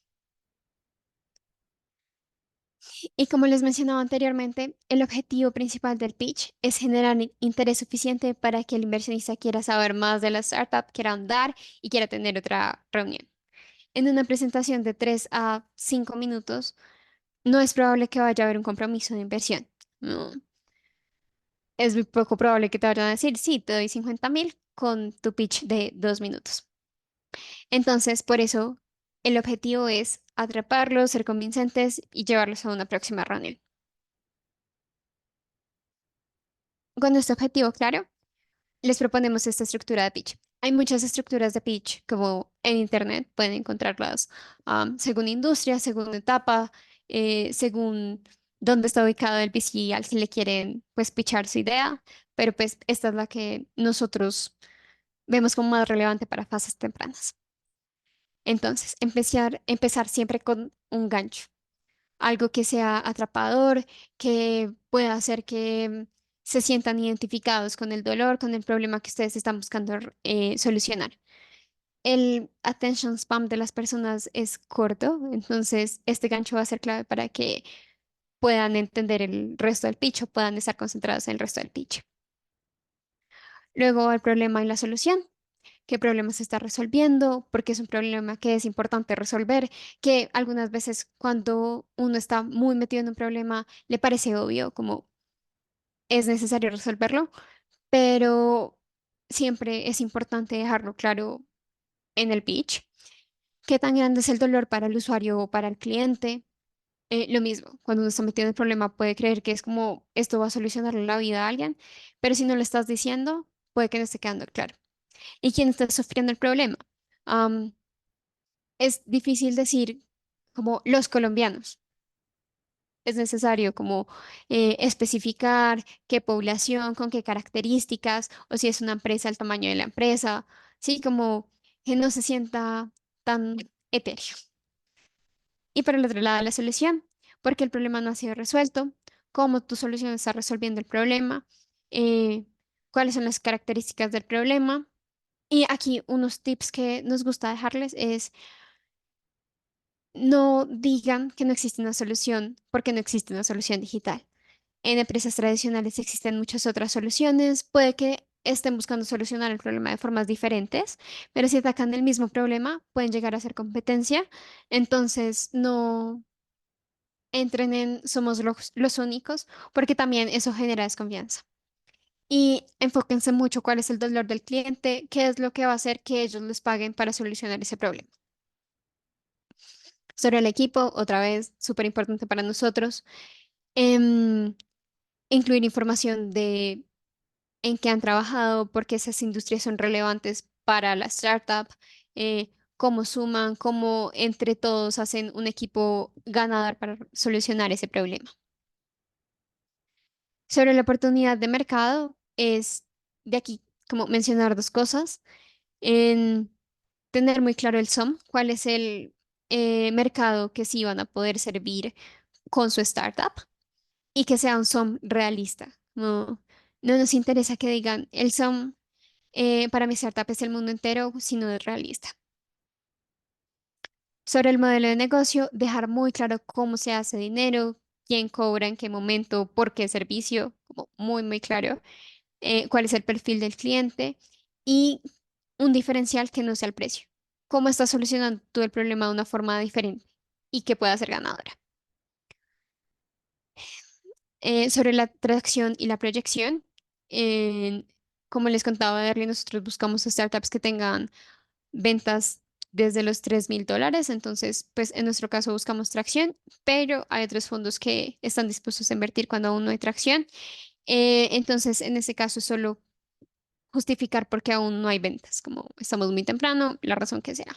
Y como les mencionaba anteriormente, el objetivo principal del pitch es generar interés suficiente para que el inversionista quiera saber más de la startup, quiera ahondar y quiera tener otra reunión. En una presentación de 3 a 5 minutos, no es probable que vaya a haber un compromiso de inversión. No, es muy poco probable que te vayan a decir, sí, te doy 50.000 con tu pitch de 2 minutos. Entonces, por eso, el objetivo es atraparlos, ser convincentes y llevarlos a una próxima reunión. Con este objetivo claro, les proponemos esta estructura de pitch. Hay muchas estructuras de pitch, como en Internet, pueden encontrarlas según industria, según etapa, según dónde está ubicado el VC al que le quieren pues pitchar su idea, pero pues esta es la que nosotros vemos como más relevante para fases tempranas. Entonces, empezar siempre con un gancho, algo que sea atrapador, que pueda hacer que se sientan identificados con el dolor, con el problema que ustedes están buscando solucionar. El attention span de las personas es corto, entonces este gancho va a ser clave para que puedan entender el resto del pitch o puedan estar concentrados en el resto del pitch. Luego el problema y la solución. ¿Qué problema se está resolviendo? Porque es un problema que es importante resolver, que algunas veces cuando uno está muy metido en un problema le parece obvio, como es necesario resolverlo, pero siempre es importante dejarlo claro en el pitch. ¿Qué tan grande es el dolor para el usuario o para el cliente? Lo mismo, cuando uno está metido en el problema puede creer que es como esto va a solucionar la vida a alguien, pero si no lo estás diciendo, puede que no esté quedando claro. ¿Y quién está sufriendo el problema? Am, es difícil decir como los colombianos. Es necesario como especificar qué población, con qué características, o si es una empresa, el tamaño de la empresa, sí, como que no se sienta tan etéreo. Y por el otro lado, la solución, porque el problema no ha sido resuelto, cómo tu solución está resolviendo el problema, eh, cuáles son las características del problema. Y aquí unos tips que nos gusta dejarles es no digan que no existe una solución porque no existe una solución digital. En empresas tradicionales existen muchas otras soluciones. Puede que estén buscando solucionar el problema de formas diferentes, pero si atacan el mismo problema, pueden llegar a ser competencia. Entonces, no entren en somos los únicos, porque también eso genera desconfianza. Y enfóquense mucho cuál es el dolor del cliente, qué es lo que va a hacer que ellos les paguen para solucionar ese problema. Sobre el equipo, otra vez, súper importante para nosotros. em, Incluir información de en qué han trabajado, por qué esas industrias son relevantes para la startup, cómo suman, cómo entre todos hacen un equipo ganador para solucionar ese problema. Sobre la oportunidad de mercado, es de aquí como mencionar dos cosas. En tener muy claro el SOM, cuál es el mercado que sí van a poder servir con su startup y que sea un SOM realista. No, no nos interesa que digan el SOM para mi startup es el mundo entero, sino es realista. Sobre el modelo de negocio, dejar muy claro cómo se hace dinero, quién cobra, en qué momento, por qué servicio, como muy, muy claro, cuál es el perfil del cliente y un diferencial que no sea el precio. Cómo estás solucionando tú el problema de una forma diferente y que pueda ser ganadora. Sobre la atracción y la proyección, eh, como les contaba Derly, nosotros buscamos startups que tengan ventas desde los $3.000. Entonces, pues en nuestro caso buscamos tracción, pero hay otros fondos que están dispuestos a invertir cuando aún no hay tracción. Entonces, en ese caso, es solo justificar por qué aún no hay ventas, como estamos muy temprano, la razón que sea.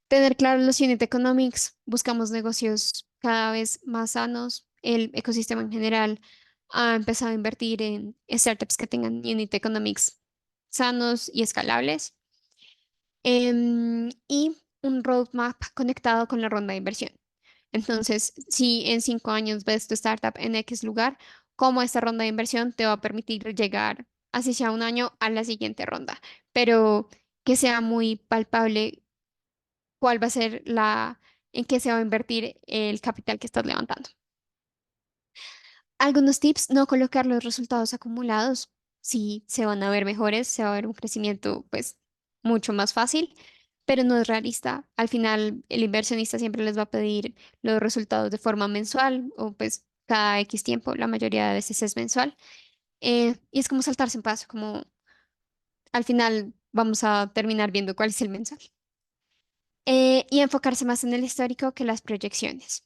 Tener claro los unit economics, buscamos negocios cada vez más sanos. El ecosistema en general ha empezado a invertir en startups que tengan unit economics sanos y escalables. Y un roadmap conectado con la ronda de inversión. Entonces, si en 5 años ves tu startup en X lugar, cómo esta ronda de inversión te va a permitir llegar, así sea un año, a la siguiente ronda, pero que sea muy palpable cuál va a ser en qué se va a invertir el capital que estás levantando. Algunos tips: no colocar los resultados acumulados. Si se van a ver mejores, se va a ver un crecimiento pues mucho más fácil, pero no es realista. Al final, el inversionista siempre les va a pedir los resultados de forma mensual o pues cada X tiempo, la mayoría de veces es mensual. Y es como saltarse un paso, como al final vamos a terminar viendo cuál es el mensual. Y enfocarse más en el histórico que las proyecciones.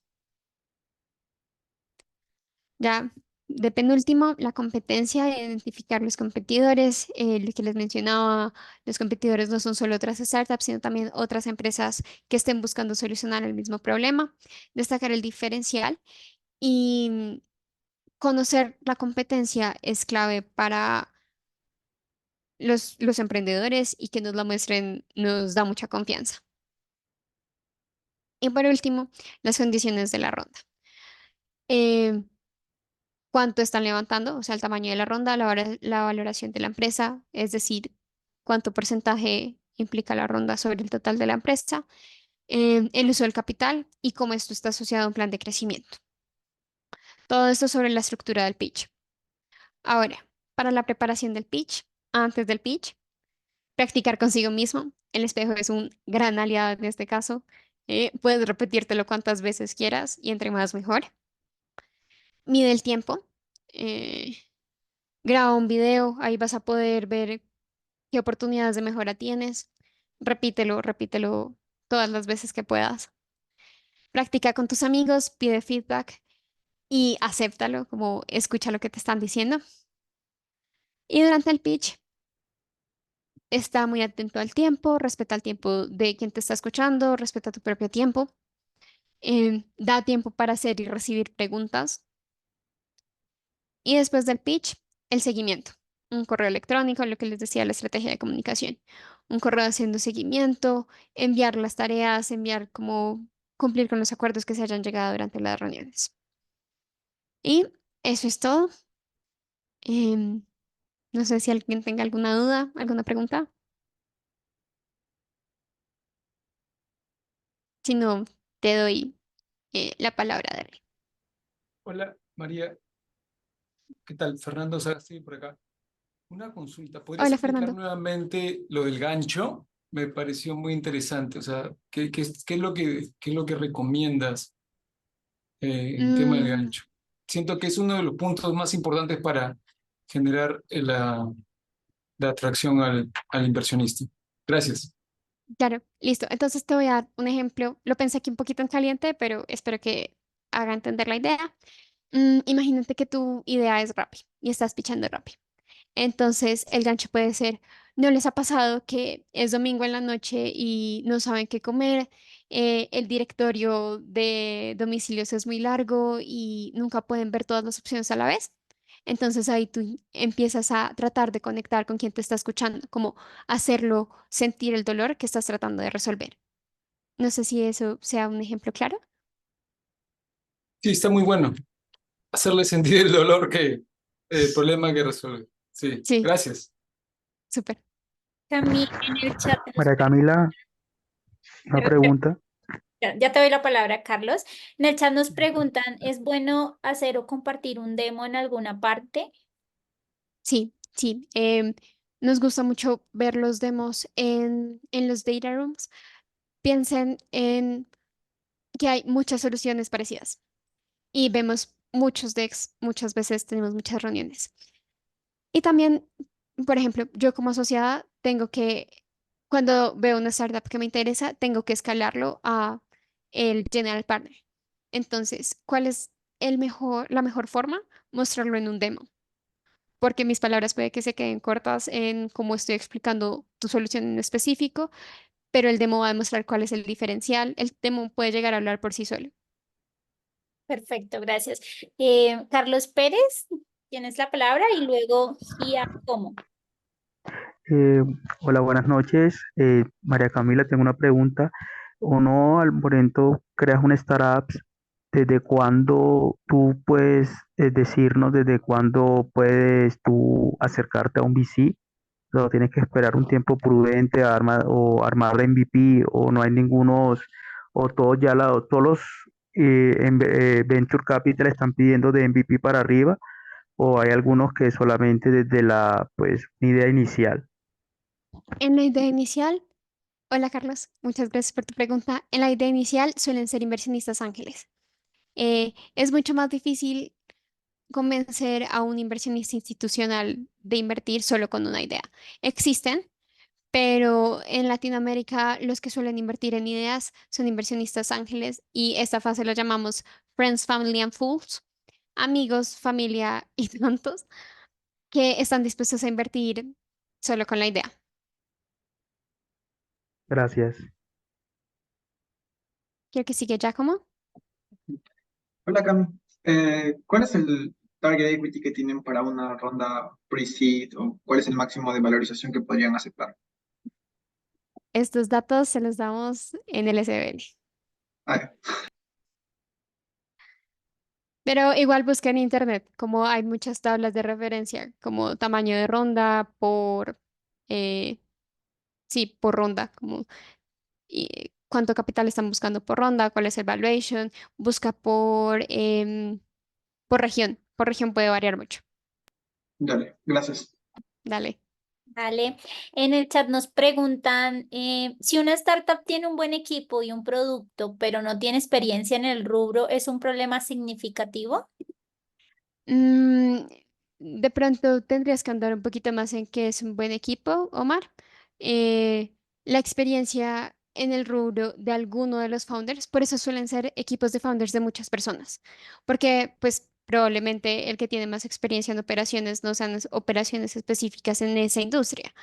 Ya de penúltimo, la competencia, identificar los competidores. Lo que les mencionaba, los competidores no son solo otras startups, sino también otras empresas que estén buscando solucionar el mismo problema. Destacar el diferencial y conocer la competencia es clave para los emprendedores, y que nos la muestren nos da mucha confianza. Y por último, las condiciones de la ronda. Eh, Cuánto están levantando, o sea, el tamaño de la ronda, la valoración de la empresa, es decir, cuánto porcentaje implica la ronda sobre el total de la empresa, el uso del capital y cómo esto está asociado a un plan de crecimiento. Todo esto sobre la estructura del pitch. Ahora, para la preparación del pitch, antes del pitch, practicar consigo mismo. El espejo es un gran aliado en este caso. Puedes repetírtelo cuantas veces quieras y entre más mejor. Mide el tiempo. eh, Graba un video, ahí vas a poder ver qué oportunidades de mejora tienes. Repítelo, repítelo todas las veces que puedas. Practica con tus amigos, pide feedback y acéptalo, como escucha lo que te están diciendo. Y durante el pitch, está muy atento al tiempo, respeta el tiempo de quien te está escuchando, respeta tu propio tiempo. Da tiempo para hacer y recibir preguntas. Y después del pitch, el seguimiento. Un correo electrónico, lo que les decía, la estrategia de comunicación. Un correo haciendo seguimiento, enviar las tareas, enviar como cumplir con los acuerdos que se hayan llegado durante las reuniones. Y eso es todo. Em, no sé si alguien tenga alguna duda, alguna pregunta. Si no, te doy la palabra de él. Hola, María, ¿qué tal? Fernando Sagasti por acá. Una consulta, ¿podrías Hola, explicar Fernando. nuevamente lo del gancho? Me pareció muy interesante, o sea, ¿qué es qué es lo que recomiendas en tema del Mm, gancho? Siento que es uno de los puntos más importantes para generar la atracción al inversionista. Gracias. claro, listo. Entonces te voy a dar un ejemplo. Lo pensé aquí un poquito en caliente, pero espero que haga entender la idea. Imagínate que tu idea es Rappi y estás pichando Rappi. Entonces, el gancho puede ser: ¿no les ha pasado que es domingo en la noche y no saben qué comer? El directorio de domicilios es muy largo y nunca pueden ver todas las opciones a la vez. Entonces ahí tú empiezas a tratar de conectar con quien te está escuchando, como hacerlo sentir el dolor que estás tratando de resolver. No sé si eso sea un ejemplo claro. Sí, está muy bueno. Hacerle sentir el dolor el problema que resuelve. Sí, Sí, gracias. súper. También en el chat nos María Camila, una pregunta. Ya te doy la palabra, Carlos. En el chat nos preguntan, ¿es bueno hacer o compartir un demo en alguna parte? Sí, sí. Nos gusta mucho ver los demos en los data rooms. Piensen en que hay muchas soluciones parecidas y vemos muchos decks, muchas veces tenemos muchas reuniones. Y también, por ejemplo, yo como asociada tengo que, cuando veo una startup que me interesa, tengo que escalarlo a el general partner. Entonces, ¿cuál es la mejor forma? Mostrarlo en un demo, porque mis palabras puede que se queden cortas en cómo estoy explicando tu solución en específico, pero el demo va a demostrar cuál es el diferencial. El demo puede llegar a hablar por sí solo. Perfecto, gracias. Carlos Pérez, tienes la palabra y luego Giacomo. Eh, Hola, buenas noches. María Camila, tengo una pregunta. Uno al momento creas una startup, ¿desde cuándo tú puedes decirnos desde cuándo puedes tú acercarte a un VC? ¿O tienes que esperar un tiempo prudente a armar la MVP o no hay ningunos, o todos todos los Venture Capital están pidiendo de MVP para arriba o hay algunos que solamente desde la pues idea inicial? En la idea inicial, hola Carlos, muchas gracias por tu pregunta. En la idea inicial suelen ser inversionistas ángeles. Es mucho más difícil convencer a un inversionista institucional de invertir solo con una idea. Existen, pero en Latinoamérica los que suelen invertir en ideas son inversionistas ángeles y esta fase lo llamamos Friends, Family and Fools, amigos, familia y tontos que están dispuestos a invertir solo con la idea. Gracias. Quiero que sigue Giacomo. Hola Cam, ¿cuál es el target equity que tienen para una ronda pre-seed o cuál es el máximo de valorización que podrían aceptar? Estos datos se los damos en el SBL. Ah, Pero igual busca en internet, como hay muchas tablas de referencia, como tamaño de ronda eh, sí, por ronda, como cuánto capital están buscando por ronda, cuál es el valuation, busca por región puede variar mucho. dale, gracias. Dale. Vale. En el chat nos preguntan, si una startup tiene un buen equipo y un producto, pero no tiene experiencia en el rubro, ¿es un problema significativo? Mm, de pronto tendrías que andar un poquito más en qué es un buen equipo, Omar. La experiencia en el rubro de alguno de los founders, por eso suelen ser equipos de founders de muchas personas, porque pues probablemente el que tiene más experiencia en operaciones no sean operaciones específicas en esa industria.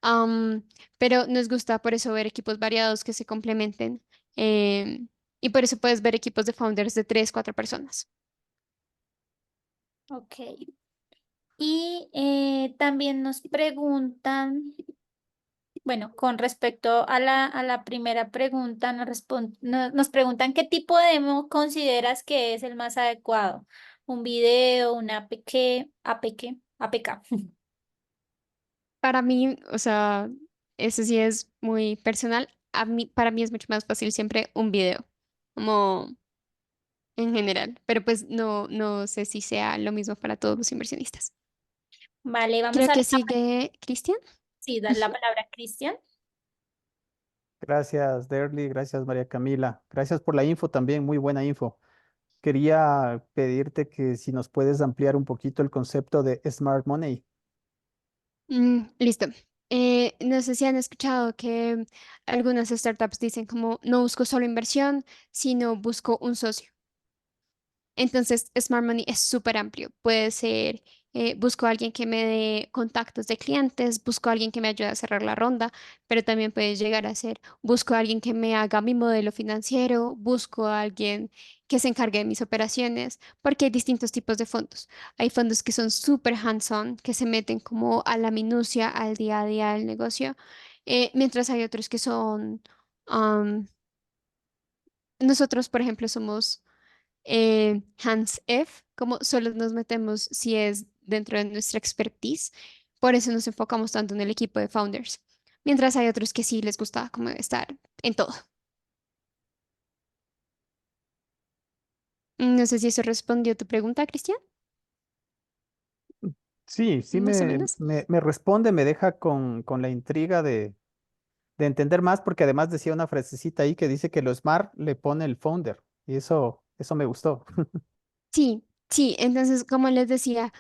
Am, pero nos gusta por eso ver equipos variados que se complementen, em, y por eso puedes ver equipos de founders de 3, 4 personas. Ok. Y también nos preguntan, bueno, con respecto a la primera pregunta, nos preguntan qué tipo de demo consideras que es el más adecuado. ¿Un video, una APK? Para mí, o sea, eso sí es muy personal. Para mí es mucho más fácil siempre un video, como en general, pero pues no sé si sea lo mismo para todos los inversionistas. Vale, vamos Creo a dar que sigue Cristian. sí, dar la palabra a Cristian. Gracias, Derly. Gracias, María Camila. Gracias por la info también, muy buena info. Quería pedirte que si nos puedes ampliar un poquito el concepto de Smart Money. Listo. No sé si han escuchado que algunas startups dicen como no busco solo inversión, sino busco un socio. Entonces, Smart Money es súper amplio. Puede ser, busco a alguien que me dé contactos de clientes, busco a alguien que me ayude a cerrar la ronda, pero también puede llegar a ser, busco a alguien que me haga mi modelo financiero, busco a alguien que se encargue de mis operaciones, porque hay distintos tipos de fondos. Hay fondos que son súper hands-on, que se meten como a la minucia, al día a día del negocio, mientras hay otros que son, um, nosotros, por ejemplo, somos hands F, como solo nos metemos si es dentro de nuestra expertise. Por eso nos enfocamos tanto en el equipo de founders. Mientras hay otros que sí les gusta como estar en todo. No sé si eso respondió tu pregunta, Cristian, Sí, sí más o menos. me responde, me deja con la intriga de entender más, porque además decía una frasecita ahí que dice que lo smart le pone el founder, y eso me gustó. Sí, sí, entonces, como les decía,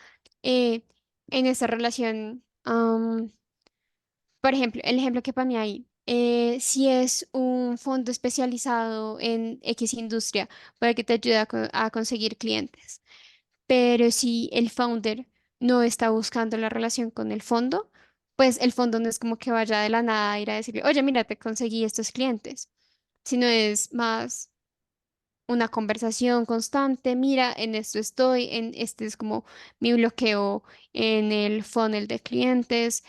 eh, en esta relación, por ejemplo, el ejemplo que ponía ahí, si es un fondo especializado en X industria, puede que te ayude a conseguir clientes. Pero si el founder no está buscando la relación con el fondo, pues el fondo no es como que vaya de la nada a ir a decirle, oye, mira, te conseguí estos clientes, sino es más una conversación constante, mira, en esto estoy, en este es como mi bloqueo en el funnel de clientes,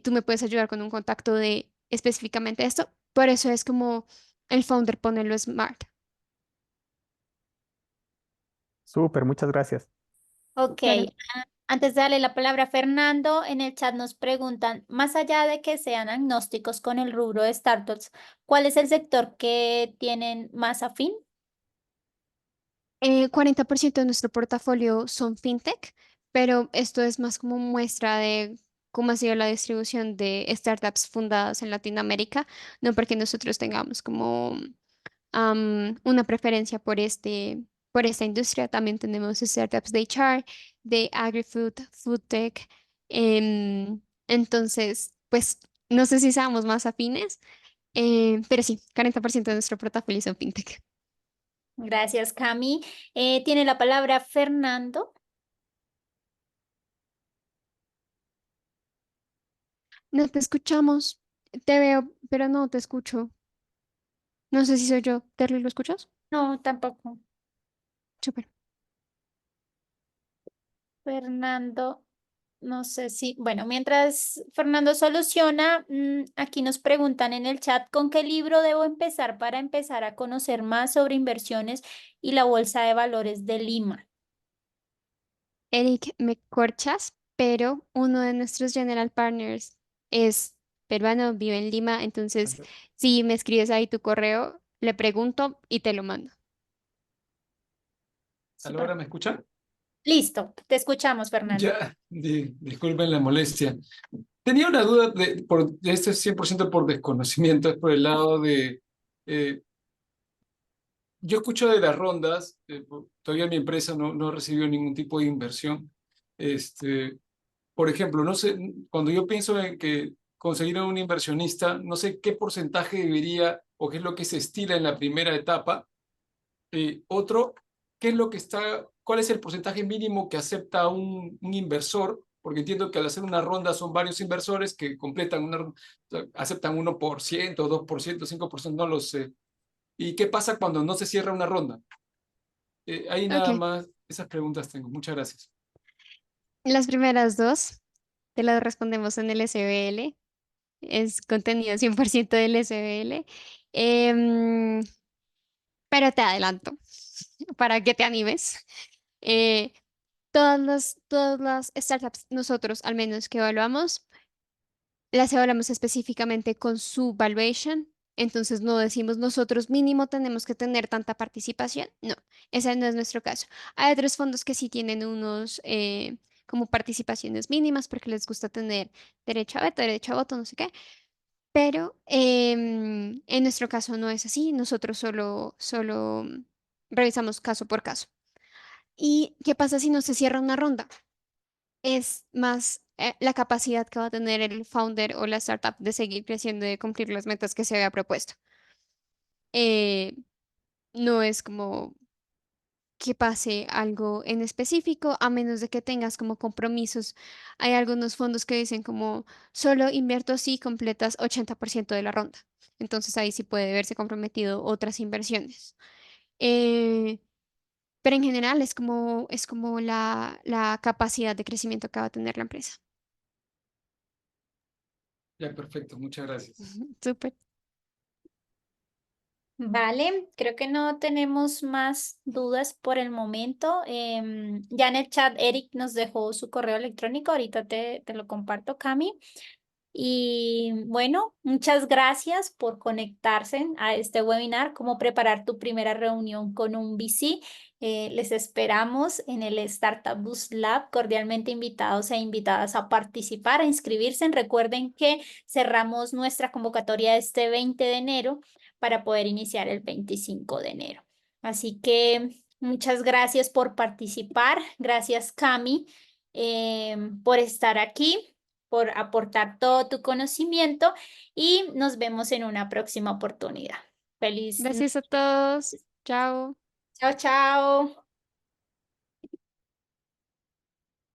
tú me puedes ayudar con un contacto de específicamente esto, por eso es como el founder pone lo smart. Súper, muchas gracias. Ok, Claro. antes de darle la palabra a Fernando, en el chat nos preguntan, más allá de que sean agnósticos con el rubro de startups, ¿cuál es el sector que tienen más afín? 40% de nuestro portafolio son fintech, pero esto es más como muestra de cómo ha sido la distribución de startups fundadas en Latinoamérica, no porque nosotros tengamos como una preferencia por esta industria. También tenemos startups de HR, de agri-food, food tech. Entonces, pues no sé si seamos más afines, pero sí, 40% de nuestro portafolio son fintech. Gracias, Cami. Tiene la palabra Fernando. No te escuchamos, te veo, pero no te escucho. No sé si soy yo. ¿Terry, lo escuchas? No, tampoco. Súper. Fernando, no sé si, bueno, mientras Fernando soluciona, aquí nos preguntan en el chat, ¿con qué libro debo empezar para empezar a conocer más sobre inversiones y la Bolsa de Valores de Lima? Eric, me corchas, pero uno de nuestros general partners es peruano, vive en Lima, entonces si me escribes ahí tu correo, le pregunto y te lo mando. ¿Aló, Súper. ahora me escuchan? Listo, te escuchamos, Fernando. Ya, disculpen la molestia. Tenía una duda, esto es 100% por desconocimiento, es por el lado de, eh, yo escucho de las rondas, todavía mi empresa no ha recibido ningún tipo de inversión. Este, por ejemplo, no sé, cuando yo pienso en que conseguir a un inversionista, no sé qué porcentaje debería o qué es lo que se estila en la primera etapa. Otro, ¿qué es lo que está, cuál es el porcentaje mínimo que acepta un inversor? Porque entiendo que al hacer una ronda son varios inversores que completan una, aceptan 1%, 2%, 5%, no lo sé. ¿Y qué pasa cuando no se cierra una ronda? Ahí nada Ok, más, esas preguntas tengo. Muchas gracias. las primeras dos te las respondemos en el SBL, es contenido 100% del SBL, Em, pero te adelanto para que te animes. Eh, todas las startups, nosotros al menos que evaluamos, las evaluamos específicamente con su valuation. Entonces no decimos nosotros mínimo tenemos que tener tanta participación. No, ese no es nuestro caso. Hay otros fondos que sí tienen unos como participaciones mínimas porque les gusta tener derecho a veto, derecho a voto, no sé qué. Pero en nuestro caso no es así. Nosotros solo revisamos caso por caso. ¿Y qué pasa si no se cierra una ronda? Es más la capacidad que va a tener el founder o la startup de seguir creciendo y de cumplir las metas que se había propuesto. Eh, no es como que pase algo en específico, a menos de que tengas como compromisos. Hay algunos fondos que dicen como solo invierto si completas 80% de la ronda. Entonces ahí sí puede verse comprometido otras inversiones. Eh, pero en general es como la capacidad de crecimiento que va a tener la empresa. Ya, perfecto, muchas gracias. Súper. Vale, creo que no tenemos más dudas por el momento. Ya en el chat Eric nos dejó su correo electrónico, ahorita te lo comparto, Cami. Y bueno, muchas gracias por conectarse a este webinar, cómo preparar tu primera reunión con un VC. Les esperamos en el Startup Boost Lab, cordialmente invitados e invitadas a participar, a inscribirse. Recuerden que cerramos nuestra convocatoria este 20 de enero para poder iniciar el 25 de enero. Así que muchas gracias por participar. Gracias, Cami, por estar aquí, por aportar todo tu conocimiento y nos vemos en una próxima oportunidad. Feliz. Gracias a todos. Chao. Chao, chao.